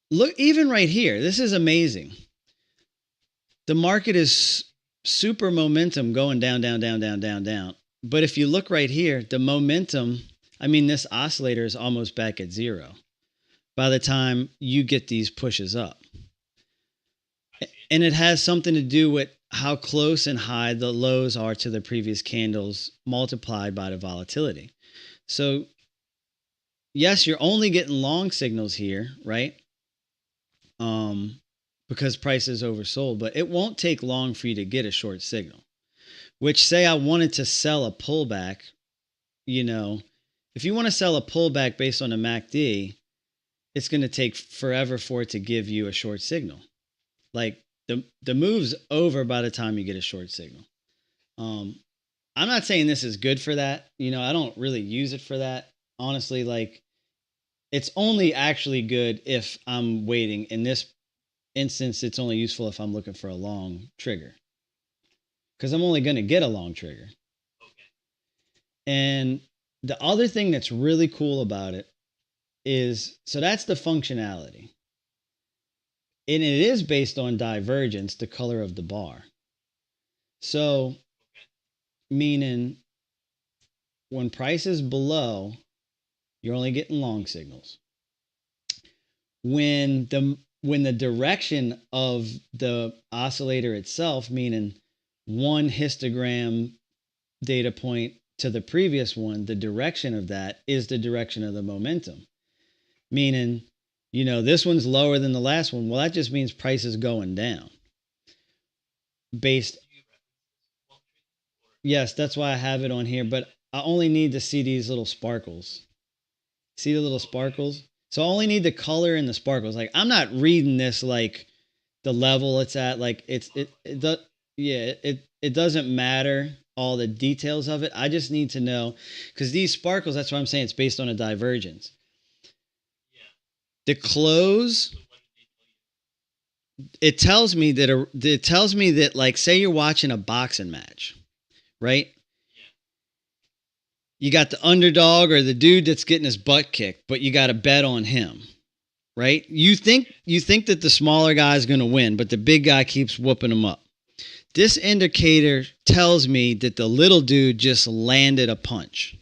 Look, even right here, this is amazing. The market is super momentum going down, down, down, down, down, down. But if you look right here, the momentum, I mean, this oscillator is almost back at zero by the time you get these pushes up. And it has something to do with how close and high the lows are to the previous candles multiplied by the volatility. So, yes, you're only getting long signals here, right? Um, because price is oversold, but it won't take long for you to get a short signal. Which, say I wanted to sell a pullback, you know, if you want to sell a pullback based on a MACD, it's going to take forever for it to give you a short signal. Like the move's over by the time you get a short signal. Um, I'm not saying this is good for that. I don't really use it for that. Honestly, like it's only actually good if I'm waiting. In this instance, it's only useful if I'm looking for a long trigger because I'm only going to get a long trigger. And the other thing that's really cool about it is so that's the functionality. And it is based on divergence, the color of the bar. So, meaning when price is below, you're only getting long signals. When the direction of the oscillator itself, meaning one histogram data point to the previous one, the direction of that is the direction of the momentum. Meaning, this one's lower than the last one. Well, that just means price is going down. Based, yes, that's why I have it on here, but I only need to see these little sparkles. See the little sparkles? So I only need the color and the sparkles. Like, I'm not reading this like the level it's at. Like, it doesn't matter all the details of it. I just need to know, because these sparkles, that's what I'm saying, it's based on a divergence. The close, it tells me that like, say you're watching a boxing match, right? You got the underdog or the dude that's getting his butt kicked, but you got to bet on him, right? You think that the smaller guy is going to win, but the big guy keeps whooping him up. This indicator tells me that the little dude just landed a punch.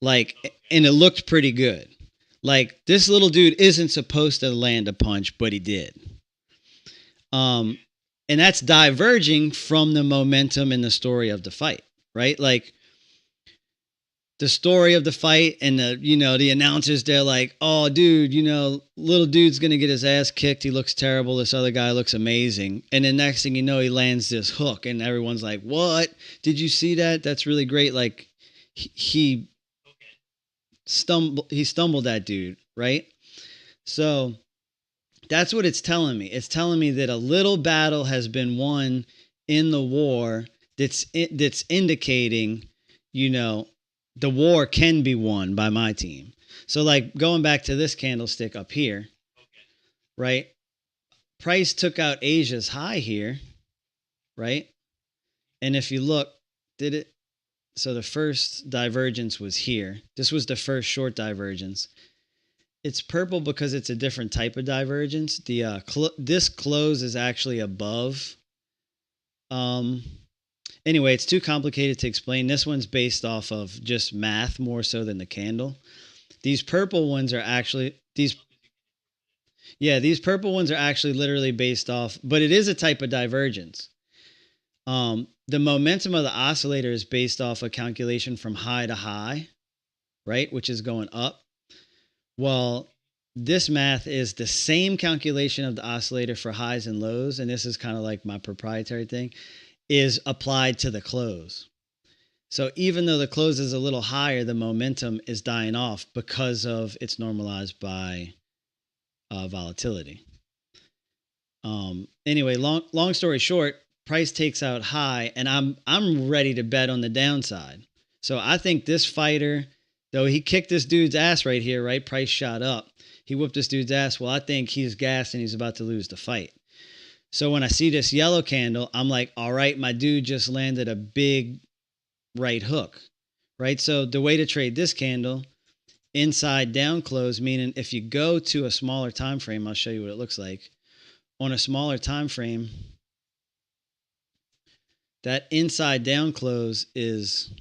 Like, and it looked pretty good. Like, this little dude isn't supposed to land a punch, but he did. And that's diverging from the momentum in the story of the fight, right? Like, the story of the fight and the announcers, they're like, oh, dude, little dude's going to get his ass kicked. He looks terrible. This other guy looks amazing. And the next thing you know, he lands this hook and everyone's like, what? Did you see that? That's really great. Like, he stumbled that dude, right? So that's what it's telling me. It's telling me that a little battle has been won in the war that's indicating, the war can be won by my team. So, like, going back to this candlestick up here, right? Price took out Asia's high here, right? And if you look, did it? So the first divergence was here. This was the first short divergence. It's purple because it's a different type of divergence. The this close is actually above. Anyway, it's too complicated to explain. This one's based off of just math more so than the candle. These purple ones are actually these purple ones are actually literally based off, but it is a type of divergence. The momentum of the oscillator is based off a calculation from high to high, right? Which is going up. Well, this math is the same calculation of the oscillator for highs and lows, and this is kind of like my proprietary thing, is applied to the close. So even though the close is a little higher, the momentum is dying off because of it's normalized by volatility. Anyway, long story short, price takes out high, and I'm ready to bet on the downside. So I think this fighter, though he kicked this dude's ass right here, right? Price shot up. He whooped this dude's ass. Well, I think he's gassed and he's about to lose the fight. So when I see this yellow candle, I'm like, all right, my dude just landed a big right hook, right? So the way to trade this candle, inside down close, meaning if you go to a smaller time frame, I'll show you what it looks like. On a smaller time frame, that inside down close is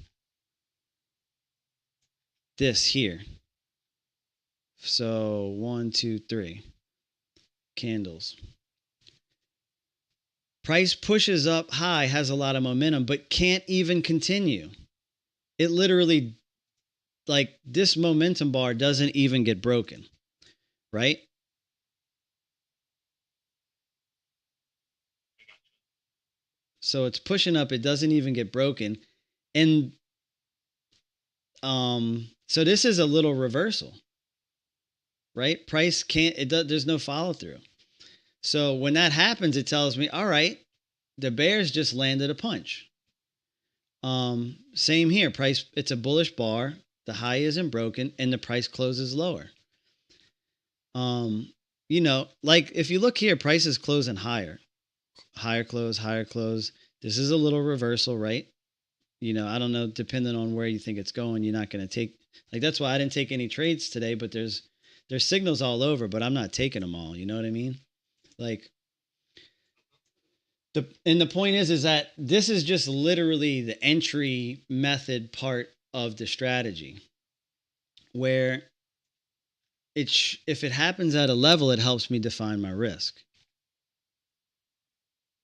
this here. So 1, 2, 3 candles. Price pushes up high, has a lot of momentum, but can't even continue. It literally, like, this momentum bar doesn't even get broken, right? So it's pushing up, it doesn't even get broken. And so this is a little reversal, right? Price can't, there's no follow through. So when that happens, it tells me, all right, the bears just landed a punch. Same here, price, it's a bullish bar, the high isn't broken, and the price closes lower. Like if you look here, price is closing higher. Higher close, higher close. This is a little reversal, right? I don't know, depending on where you think it's going, you're not going to take, like, that's why I didn't take any trades today, but there's signals all over, but I'm not taking them all. You know what I mean? Like, the point is that this is just literally the entry method part of the strategy, where if it happens at a level, it helps me define my risk.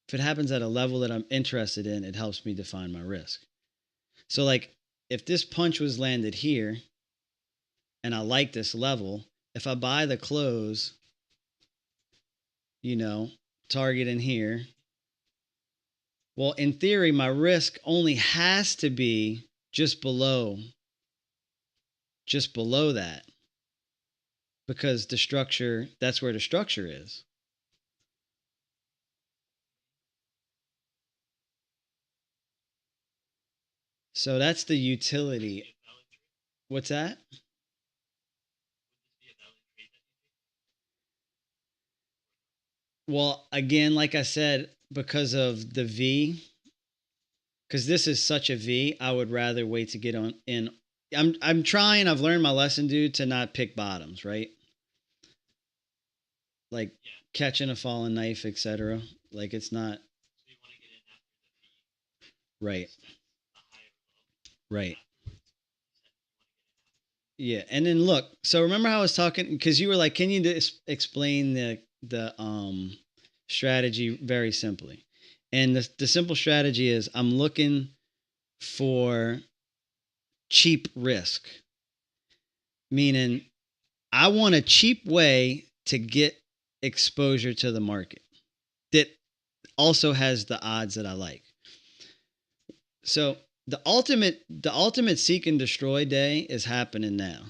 If if it happens at a level that I'm interested in, it helps me define my risk. So like if this punch was landed here and I like this level, if I buy the close, target in here, well, in theory, my risk only has to be just below that, because that's where the structure is. So that's the utility. What's that? Well, again, like I said, because of the V, because this is such a V, I would rather wait to get on in. I'm trying. I've learned my lesson, dude, to not pick bottoms, right? Like catching a falling knife, etc. Like it's not right, right. Yeah, and then look. So remember how I was talking, because you were like, "Can you explain the strategy very simply?" And the simple strategy is, I'm looking for cheap risk, meaning I want a cheap way to get exposure to the market that also has the odds that I like. So the ultimate seek and destroy day is happening now.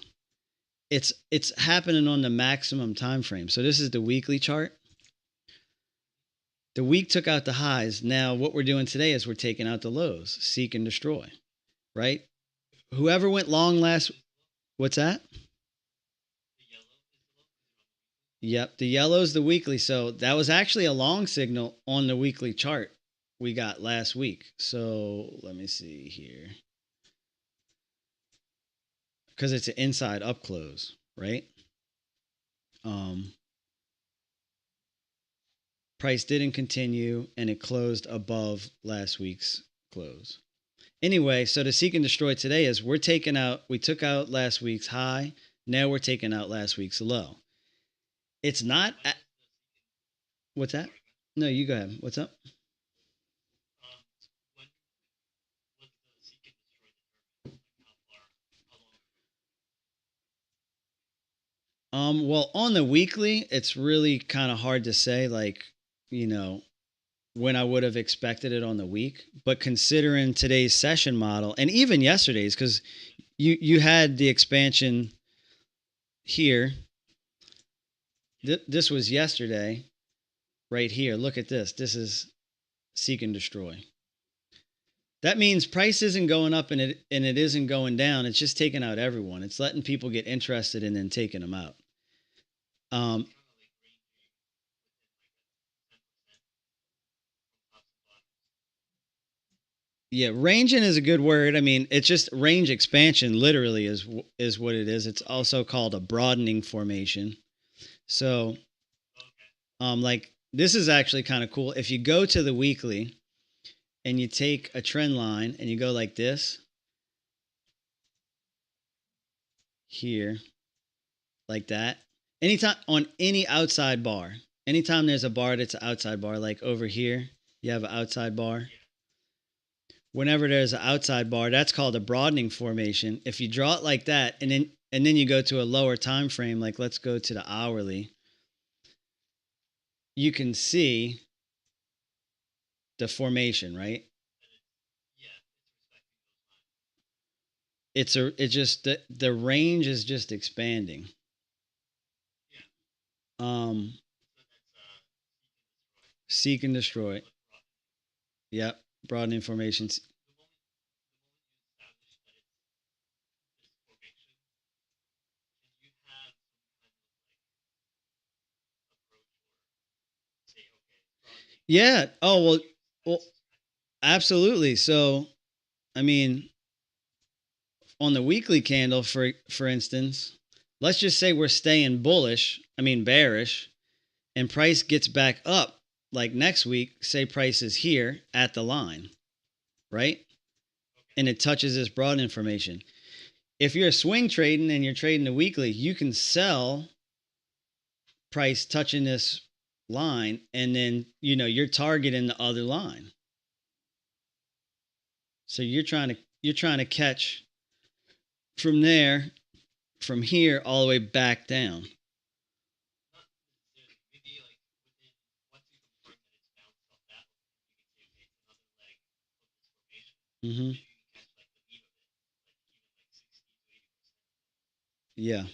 It's happening on the maximum time frame. So this is the weekly chart. The week took out the highs. Now what we're doing today is we're taking out the lows, seek and destroy, right? Whoever went long last, what's that? Yep, the yellow's the weekly. So that was actually a long signal on the weekly chart we got last week. So let me see here. Because it's an inside up close, right? Um, Price didn't continue and it closed above last week's close. Anyway, so the seek and destroy today is we took out last week's high. Now we're taking out last week's low. It's not, what's that? No, you go ahead. What's up? Well, on the weekly, it's really kind of hard to say, like, you know, when I would have expected it on the week. But considering today's session model and even yesterday's, because you had the expansion here. This was yesterday, right here. Look at this. This is seek and destroy. That means price isn't going up and it isn't going down. It's just taking out everyone. It's letting people get interested and then taking them out. Um, yeah, ranging is a good word. I mean, it's just range expansion. Literally is what it is. It's also called a broadening formation. So, like this is actually kind of cool. If you go to the weekly and you take a trend line and you go like this here, like that. Anytime on any outside bar, anytime there's a bar that's an outside bar, like over here, you have an outside bar. Whenever there's an outside bar, that's called a broadening formation. If you draw it like that, and then you go to a lower time frame, like let's go to the hourly, you can see the formation, right? It just the range is just expanding. Um, Seek and destroy. Yep, broadening formations. Yeah. Oh well, absolutely. So, I mean, on the weekly candle, for instance, let's just say we're staying bullish. I mean bearish, and price gets back up. Like next week, say price is here at the line, right? And it touches this broad information. If you're swing trading and you're trading the weekly, you can sell price touching this line, and then you're targeting the other line. So you're trying to catch from there, from here all the way back down. Hmm. Yeah.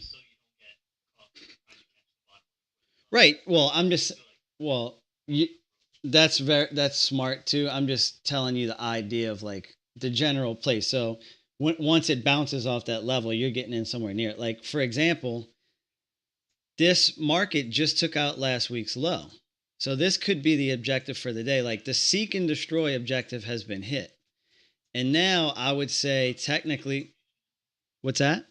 Right. Well, you, that's smart too. I'm just telling you the idea of like the general place. So once it bounces off that level, you're getting in somewhere near it. Like for example, this market just took out last week's low. So this could be the objective for the day. Like the seek and destroy objective has been hit. And now I would say technically, what's that?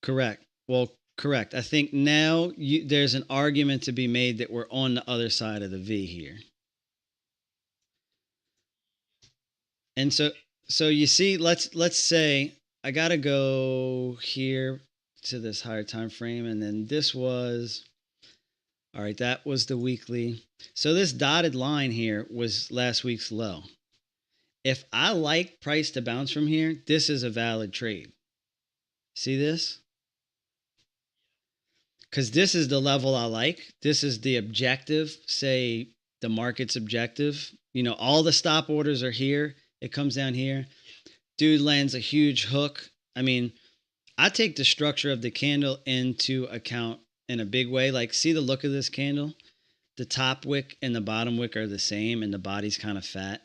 Correct. Well, correct. I think now there's an argument to be made that we're on the other side of the V here. And so you see, let's say I got to go here to this higher time frame, and then this was all right, that was the weekly. So this dotted line here was last week's low. If I like price to bounce from here, this is a valid trade. See this? Because this is the level I like. This is the objective, say the market's objective. All the stop orders are here. It comes down here. Dude lands a huge hook. I mean, I take the structure of the candle into account in a big way. Like, see the look of this candle? The top wick and the bottom wick are the same, and the body's kind of fat.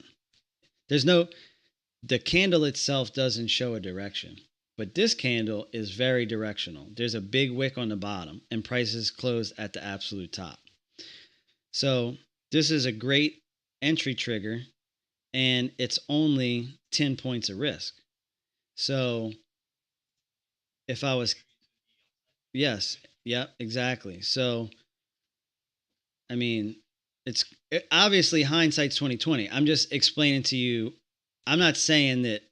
The candle itself doesn't show a direction. But this candle is very directional. There's a big wick on the bottom, and prices close at the absolute top. So this is a great entry trigger, and it's only 10 points of risk. So if I was, yes, yep, exactly. So, I mean, obviously hindsight's 2020. I'm just explaining to you. I'm not saying that,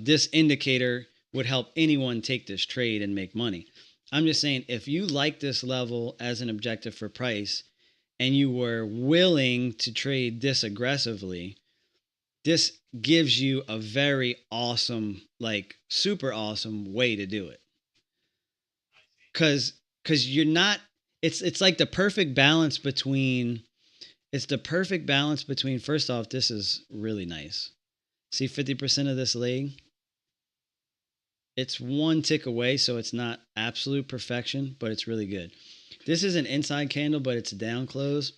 this indicator would help anyone take this trade and make money. I'm just saying if you like this level as an objective for price and you were willing to trade this aggressively, this gives you a very awesome, like super awesome way to do it. Cuz you're not it's like the perfect balance between first off, this is really nice. See 50% of this leg? It's one tick away, so it's not absolute perfection, but it's really good. This is an inside candle, but it's a down close.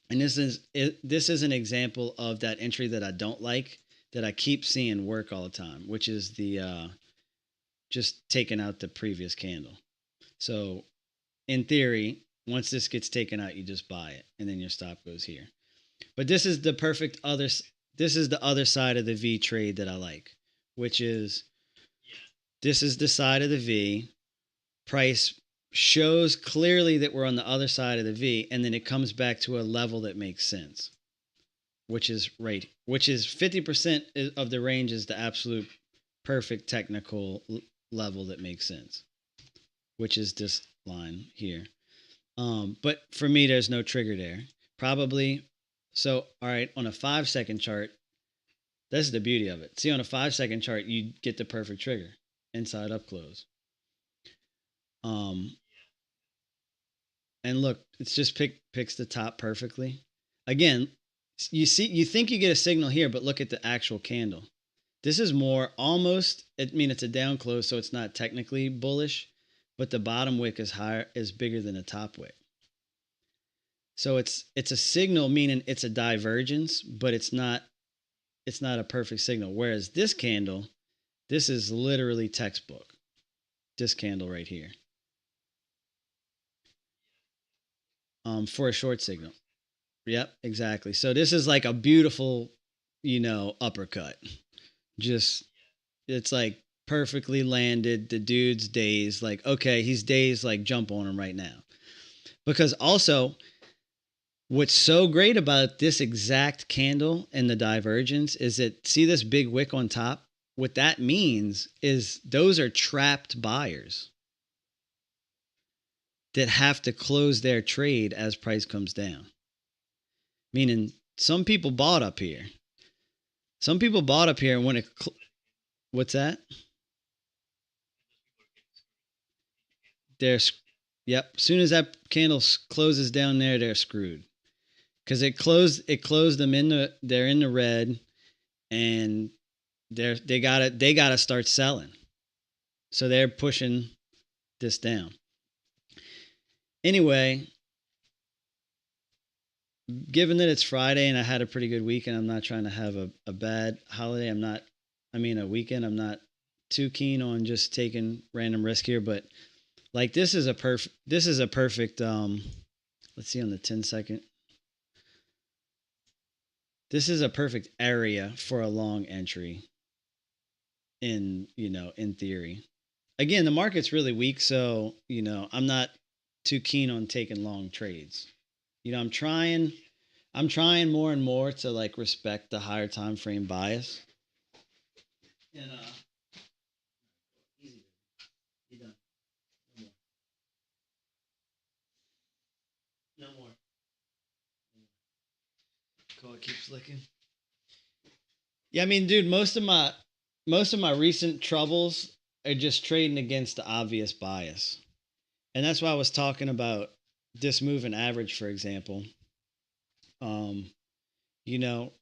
And this is an example of that entry that I don't like, that I keep seeing work all the time, which is the just taking out the previous candle. So in theory, once this gets taken out, you just buy it, and then your stop goes here. But this is the perfect other. This is the other side of the V trade that I like, which is this is the side of the V. Price shows clearly that we're on the other side of the V, and then it comes back to a level that makes sense, which is 50% of the range is the absolute perfect technical level that makes sense, which is this line here. But for me, there's no trigger there. Probably. So, all right, on a 5-second chart, that's the beauty of it. See, on a 5-second chart, you get the perfect trigger, inside up close. And look, it's just picks the top perfectly. Again, you think you get a signal here, but look at the actual candle. This is more almost. I mean, it's a down close, so it's not technically bullish, but the bottom wick is bigger than the top wick. So it's a signal, meaning it's a divergence, but it's not a perfect signal. Whereas this candle, this is literally textbook. This candle right here. For a short signal. Yep, exactly. So this is like a beautiful, uppercut. Just it's like perfectly landed. The dude's dazed. Like, okay, he's dazed, like jump on him right now. Because also, what's so great about this exact candle and the divergence is that, see this big wick on top? What that means is those are trapped buyers. that have to close their trade as price comes down. Meaning, some people bought up here. Some people bought up here, and when it, what's that? They're, yep. As soon as that candle closes down there, they're screwed because it closed them in they're in the red, and they gotta start selling. So they're pushing this down. Anyway, given that it's Friday and I had a pretty good weekend, I'm not trying to have a bad holiday. A weekend. I'm not too keen on just taking random risk here, but like this is a perfect let's see on the 10-second. This is a perfect area for a long entry in theory. Again, the market's really weak, so, I'm not too keen on taking long trades. I'm trying more and more to like respect the higher time frame bias. And easy. You done. No more. No more. Cool, it keeps licking. Yeah, I mean, dude, most of my recent troubles are just trading against the obvious bias. And that's why I was talking about this moving average, for example. Um, you know,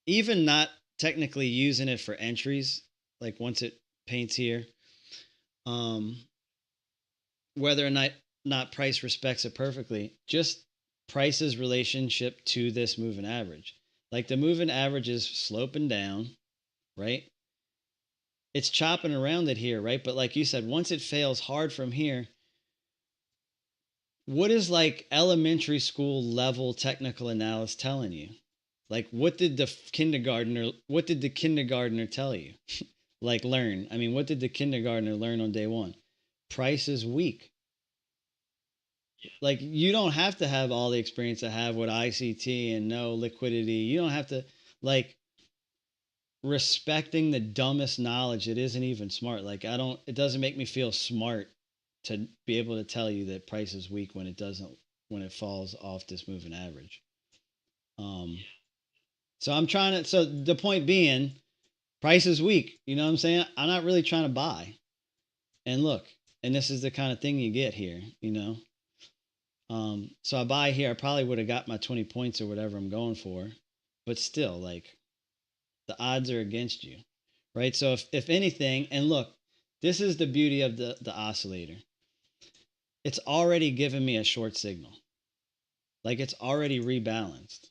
even not technically using it for entries, like once it paints here, um, whether or not price respects it perfectly, just price's relationship to this moving average. Like the moving average is sloping down, right? It's chopping around it here, right? But like you said, once it fails hard from here, what is like elementary school level technical analysis telling you? Like what did the kindergartner tell you? Like learn. I mean, what did the kindergartner learn on day 1? Price is weak. Like you don't have to have all the experience I have with ICT and no liquidity. You don't have to like respecting the dumbest knowledge that isn't even smart. Like I don't it doesn't make me feel smart to be able to tell you that price is weak when it falls off this moving average. Um so so the point being price is weak, you know what I'm saying? I'm not really trying to buy. And look, and this is the kind of thing you get here. So I buy here, I probably would have got my 20 points or whatever I'm going for, but still like the odds are against you, right? So if anything, and look, this is the beauty of the oscillator. It's already given me a short signal. Like it's already rebalanced.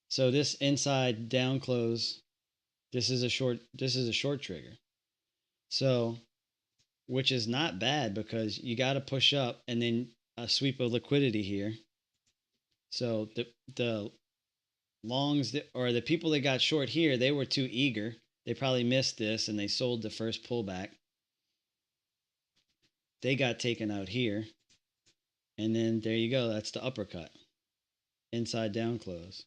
So this inside down close, this is a short trigger. So which is not bad because you got to push up and then a sweep of liquidity here. So the longs or the people that got short here, they were too eager. They probably missed this and they sold the first pullback. They got taken out here. And then there you go. That's the uppercut. Inside down close.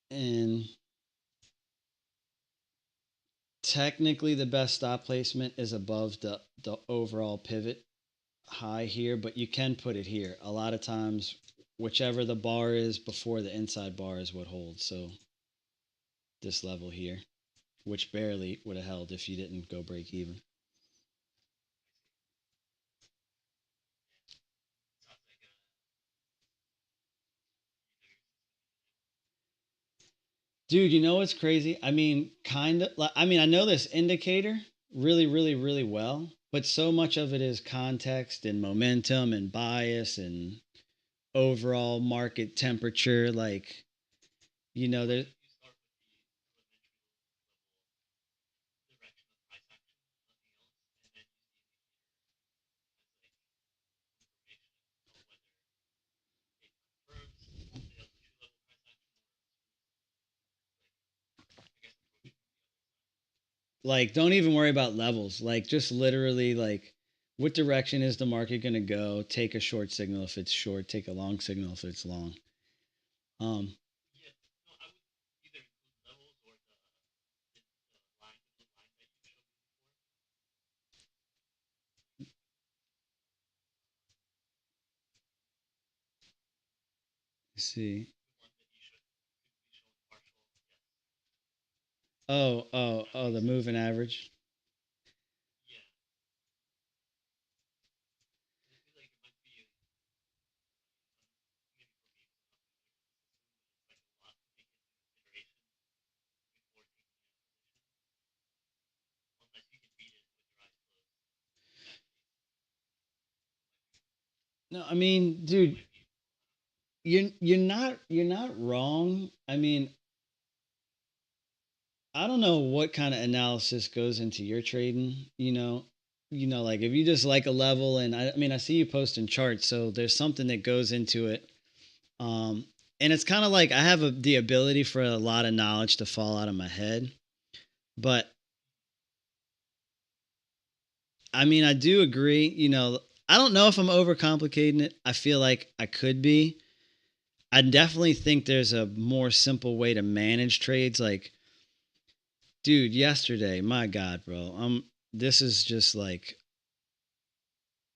And technically the best stop placement is above the overall pivot high here, but you can put it here. A lot of times whichever the bar is before the inside bar is what holds. So this level here, which barely would have held if you didn't go break even. Dude, you know what's crazy? I mean, kind of. I know this indicator really, really, really well, but so much of it is context and momentum and bias and overall market temperature. Like, there. Like, don't even worry about levels. Like, just literally, like, what direction is the market going to go? Take a short signal if it's short. Take a long signal if it's long. Um, Let's see. Oh, the moving average. No, I mean, dude, you're not wrong. I mean, I don't know what kind of analysis goes into your trading, like if you just like a level and I mean I see you posting charts, so there's something that goes into it. Um and it's kind of like I have the ability for a lot of knowledge to fall out of my head. But I mean, I do agree, I don't know if I'm overcomplicating it. I feel like I could be. I definitely think there's a more simple way to manage trades. Like, dude, yesterday, my God, bro, this is just like,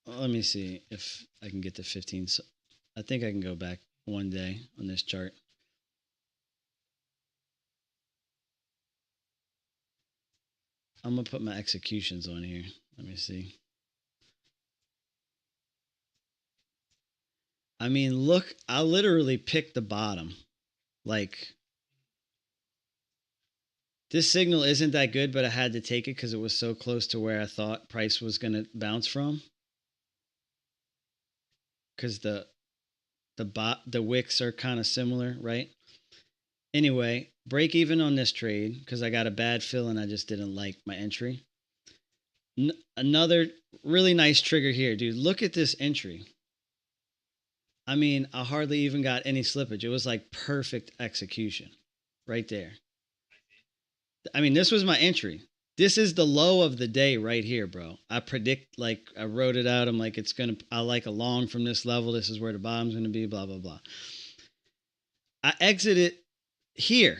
let me see if I can get to 15. So I think I can go back one day on this chart. I'm gonna put my executions on here. Let me see. I mean, look, I literally picked the bottom. Like, this signal isn't that good, but I had to take it because it was so close to where I thought price was gonna bounce from. Because the wicks are kind of similar, right? Anyway, break even on this trade because I got a bad feeling I just didn't like my entry. Another really nice trigger here, dude. Look at this entry. I mean, I hardly even got any slippage. It was like perfect execution right there. I mean, this was my entry. This is the low of the day right here, bro. I predict, like, I wrote it out. I'm like, I like a long from this level. This is where the bottom's going to be, blah, blah, blah. I exited here.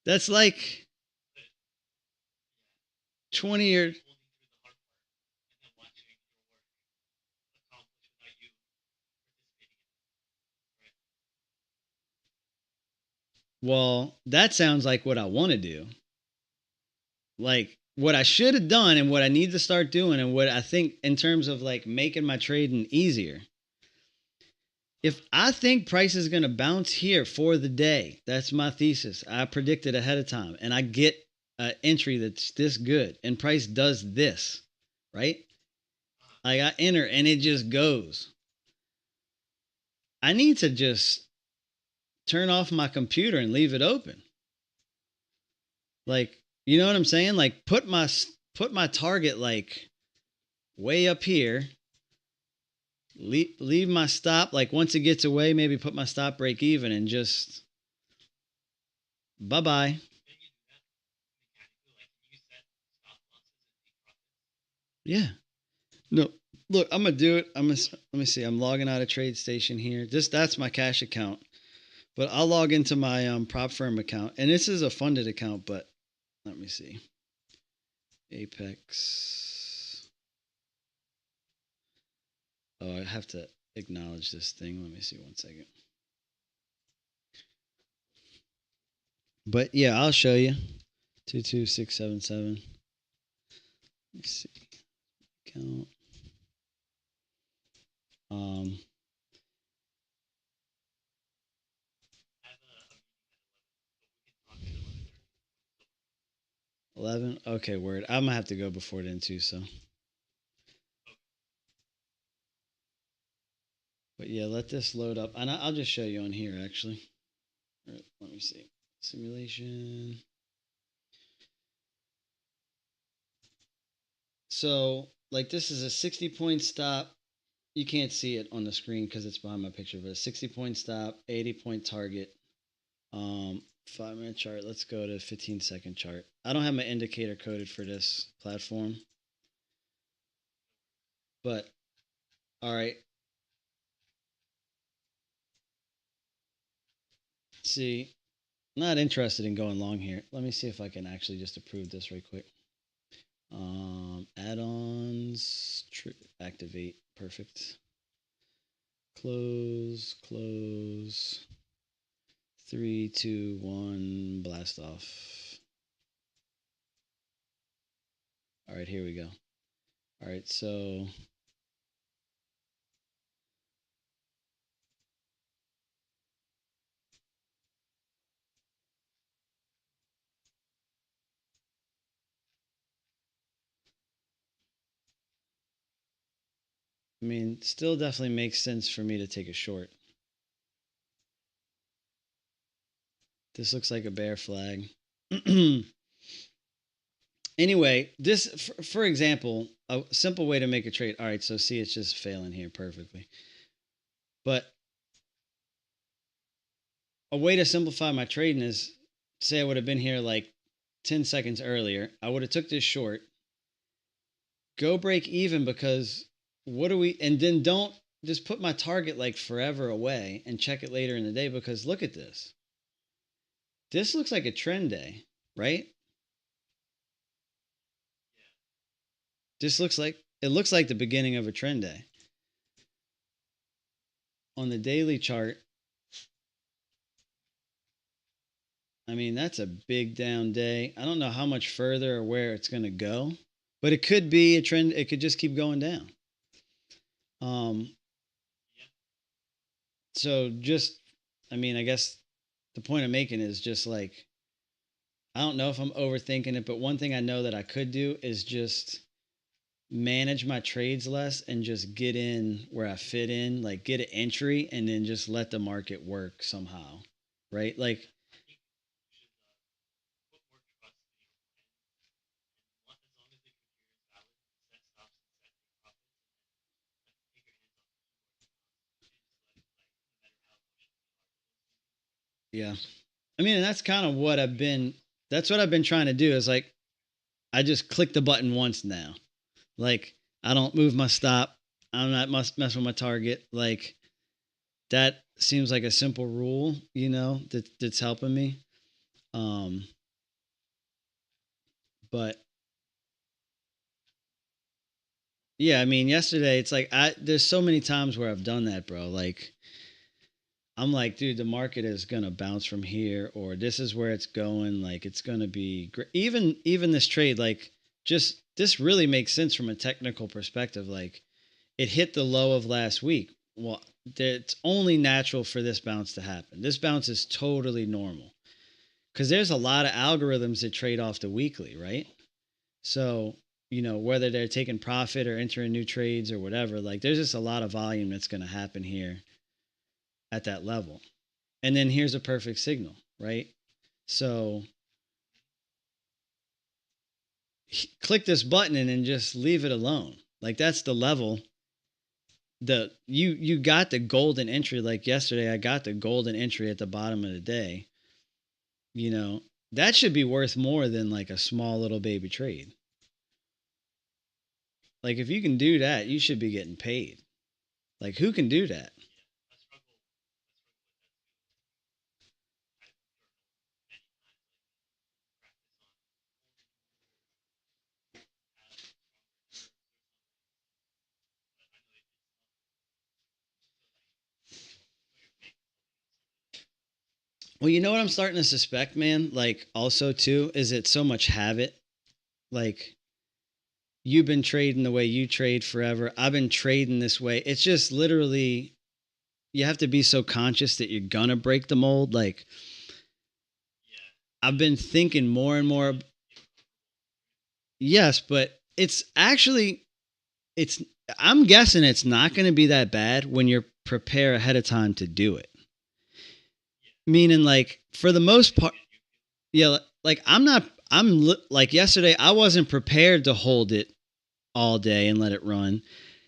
That's like 20 or, well, that sounds like what I want to do. Like, what I should have done and what I need to start doing, and what I think in terms of like making my trading easier. If I think price is going to bounce here for the day, that's my thesis. I predicted ahead of time, and I get an entry that's this good, and price does this, right? Like, I enter and it just goes. I need to just turn off my computer and leave it open. Like, you know what I'm saying? Like, put my target like way up here. Leave my stop, like, once it gets away, maybe put my stop break even and just bye bye. Yeah. No, look, I'm gonna do it. Let me see. I'm logging out of TradeStation here. That's my cash account, but I'll log into my prop firm account, and this is a funded account. But let me see. Apex. Oh, I have to acknowledge this thing. Let me see 1 second. But yeah, I'll show you. 22677. Let me see. Account. Um, 11. Okay, word. I'm gonna have to go before then too. So, but yeah, let this load up, and I'll just show you on here actually. All right, let me see. Simulation. So, like, this is a 60-point stop. You can't see it on the screen because it's behind my picture, but a 60-point stop, 80-point target. 5-minute chart. Let's go to 15-second chart. I don't have my indicator coded for this platform, but all right. See, not interested in going long here. Let me see if I can actually just approve this right quick. Add-ons, activate. Perfect. Close, close. 3, 2, 1, blast off. All right, here we go. All right, so I mean, still definitely makes sense for me to take a short. This looks like a bear flag. Anyway, this, for example, a simple way to make a trade. All right, so see, it's just failing here perfectly. But a way to simplify my trading is, say I would have been here like 10 seconds earlier. I would have took this short, go break even, because what do we, and then don't just put my target like forever away and check it later in the day, because look at this. This looks like a trend day, right? This looks like, it looks like the beginning of a trend day. On the daily chart, I mean, that's a big down day. I don't know how much further or where it's going to go, but it could be a trend. It could just keep going down. So just, I mean, I guess the point I'm making is just like, I don't know if I'm overthinking it, but one thing I know that I could do is just manage my trades less and just get in where I fit in, like get an entry and then just let the market work somehow, right? Like, yeah. I mean, and that's kind of what that's what I've been trying to do is like, I just click the button once now. Like, I don't move my stop. I'm not mess with my target. Like, that seems like a simple rule, that's helping me. Um, but yeah, I mean, yesterday it's like there's so many times where I've done that, bro. Like, I'm like, dude, the market is gonna bounce from here, or this is where it's going. Like, it's gonna be great. Even this trade, like, just this really makes sense from a technical perspective. Like, it hit the low of last week. Well, it's only natural for this bounce to happen. This bounce is totally normal because there's a lot of algorithms that trade off the weekly, right? So, whether they're taking profit or entering new trades or whatever, like there's just a lot of volume that's going to happen here at that level. And then here's a perfect signal, right? So click this button and then just leave it alone. Like, that's the level. You got the golden entry. Like yesterday, I got the golden entry at the bottom of the day. You know, that should be worth more than like a small little baby trade. Like, if you can do that, you should be getting paid. Like, who can do that? Well, you know what I'm starting to suspect, man? Like, also, too, is it so much habit? Like, you've been trading the way you trade forever. I've been trading this way. It's just literally, you have to be so conscious that you're going to break the mold. Like, I've been thinking more and more. Yes, but it's actually, it's, I'm guessing it's not going to be that bad when you're prepare ahead of time to do it. Meaning, like, for the most part, yeah, like like yesterday, I wasn't prepared to hold it all day and let it run.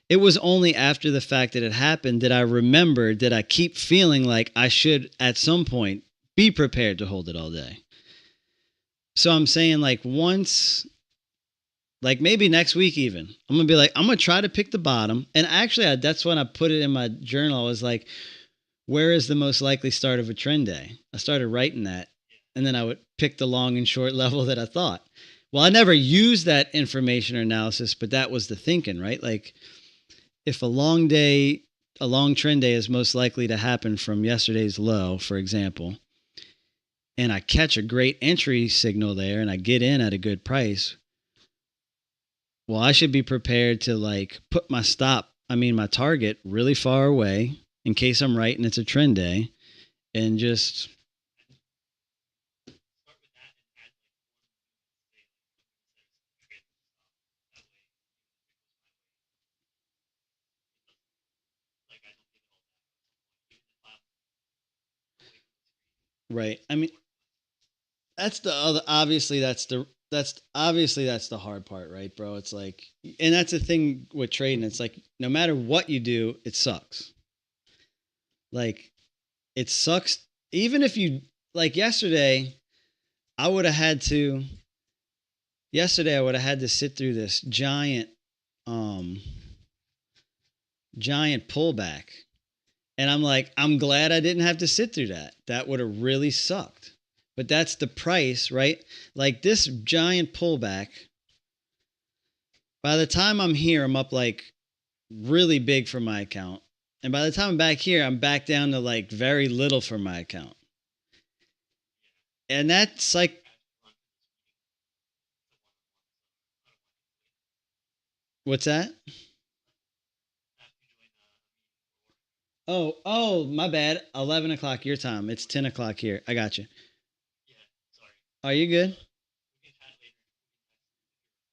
It was only after the fact that it happened that I remembered that I keep feeling like I should at some point be prepared to hold it all day. So I'm saying, like, once, like maybe next week even, I'm going to be like, I'm going to try to pick the bottom. And actually, that's when I put it in my journal. I was like, where is the most likely start of a trend day? I started writing that, and then I would pick the long and short level that I thought. Well, I never used that information or analysis, but that was the thinking, right? Like, if a long day, a long trend day is most likely to happen from yesterday's low, for example, and I catch a great entry signal there and I get in at a good price, well, I should be prepared to like put my target really far away in case I'm right and it's a trend day and just right. I mean, that's the other that's the hard part, right, bro? It's like, and that's the thing with trading. It's like no matter what you do, it sucks. Like it sucks even if you like I would have had to yesterday I would have had to sit through this um giant pullback. And I'm like, I'm glad I didn't have to sit through that. That would have really sucked. But that's the price, right? Like this giant pullback, by the time I'm here, I'm up like really big for my account. And by the time I'm back here, I'm back down to like very little for my account. And that's like, what's that? Oh, my bad. 11 o'clock your time. It's 10 o'clock here. I got you. Are you good?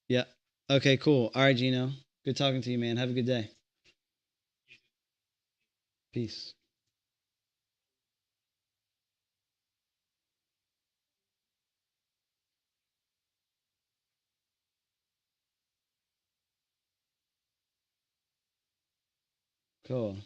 Yeah. Okay, cool. All right, Gino. Good talking to you, man. Have a good day. Peace. Cool.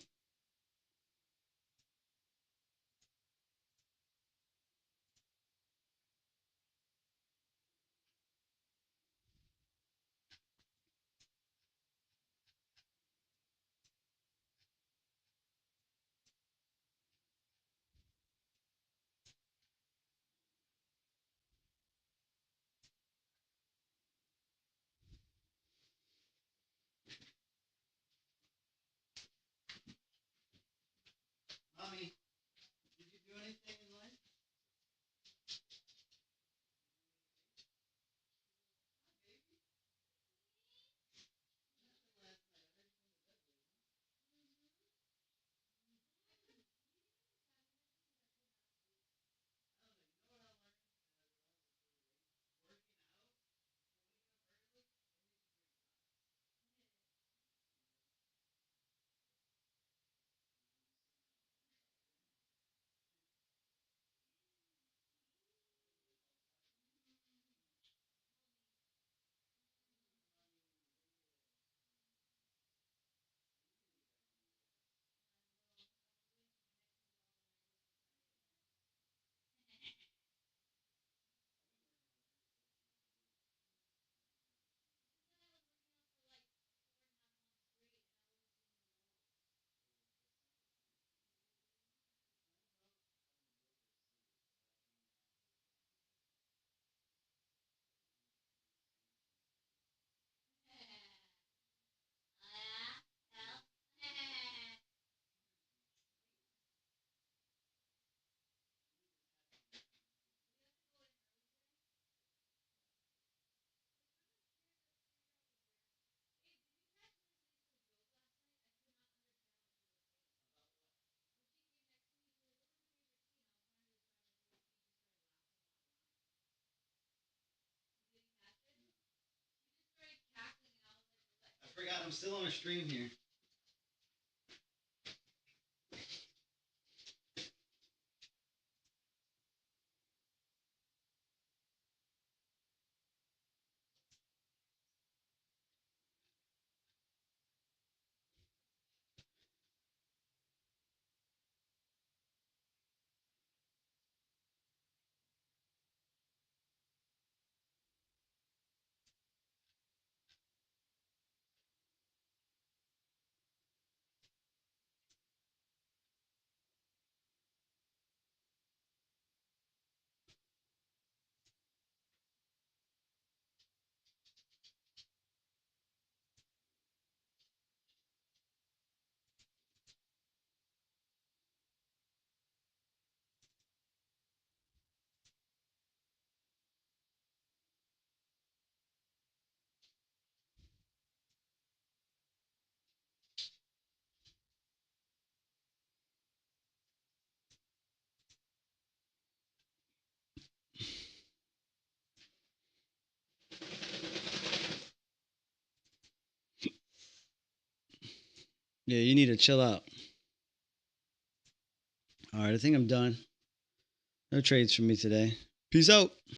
Mommy, did you do anything in life? I forgot I'm still on a stream here. Yeah, you need to chill out. All right, I think I'm done. No trades for me today. Peace out.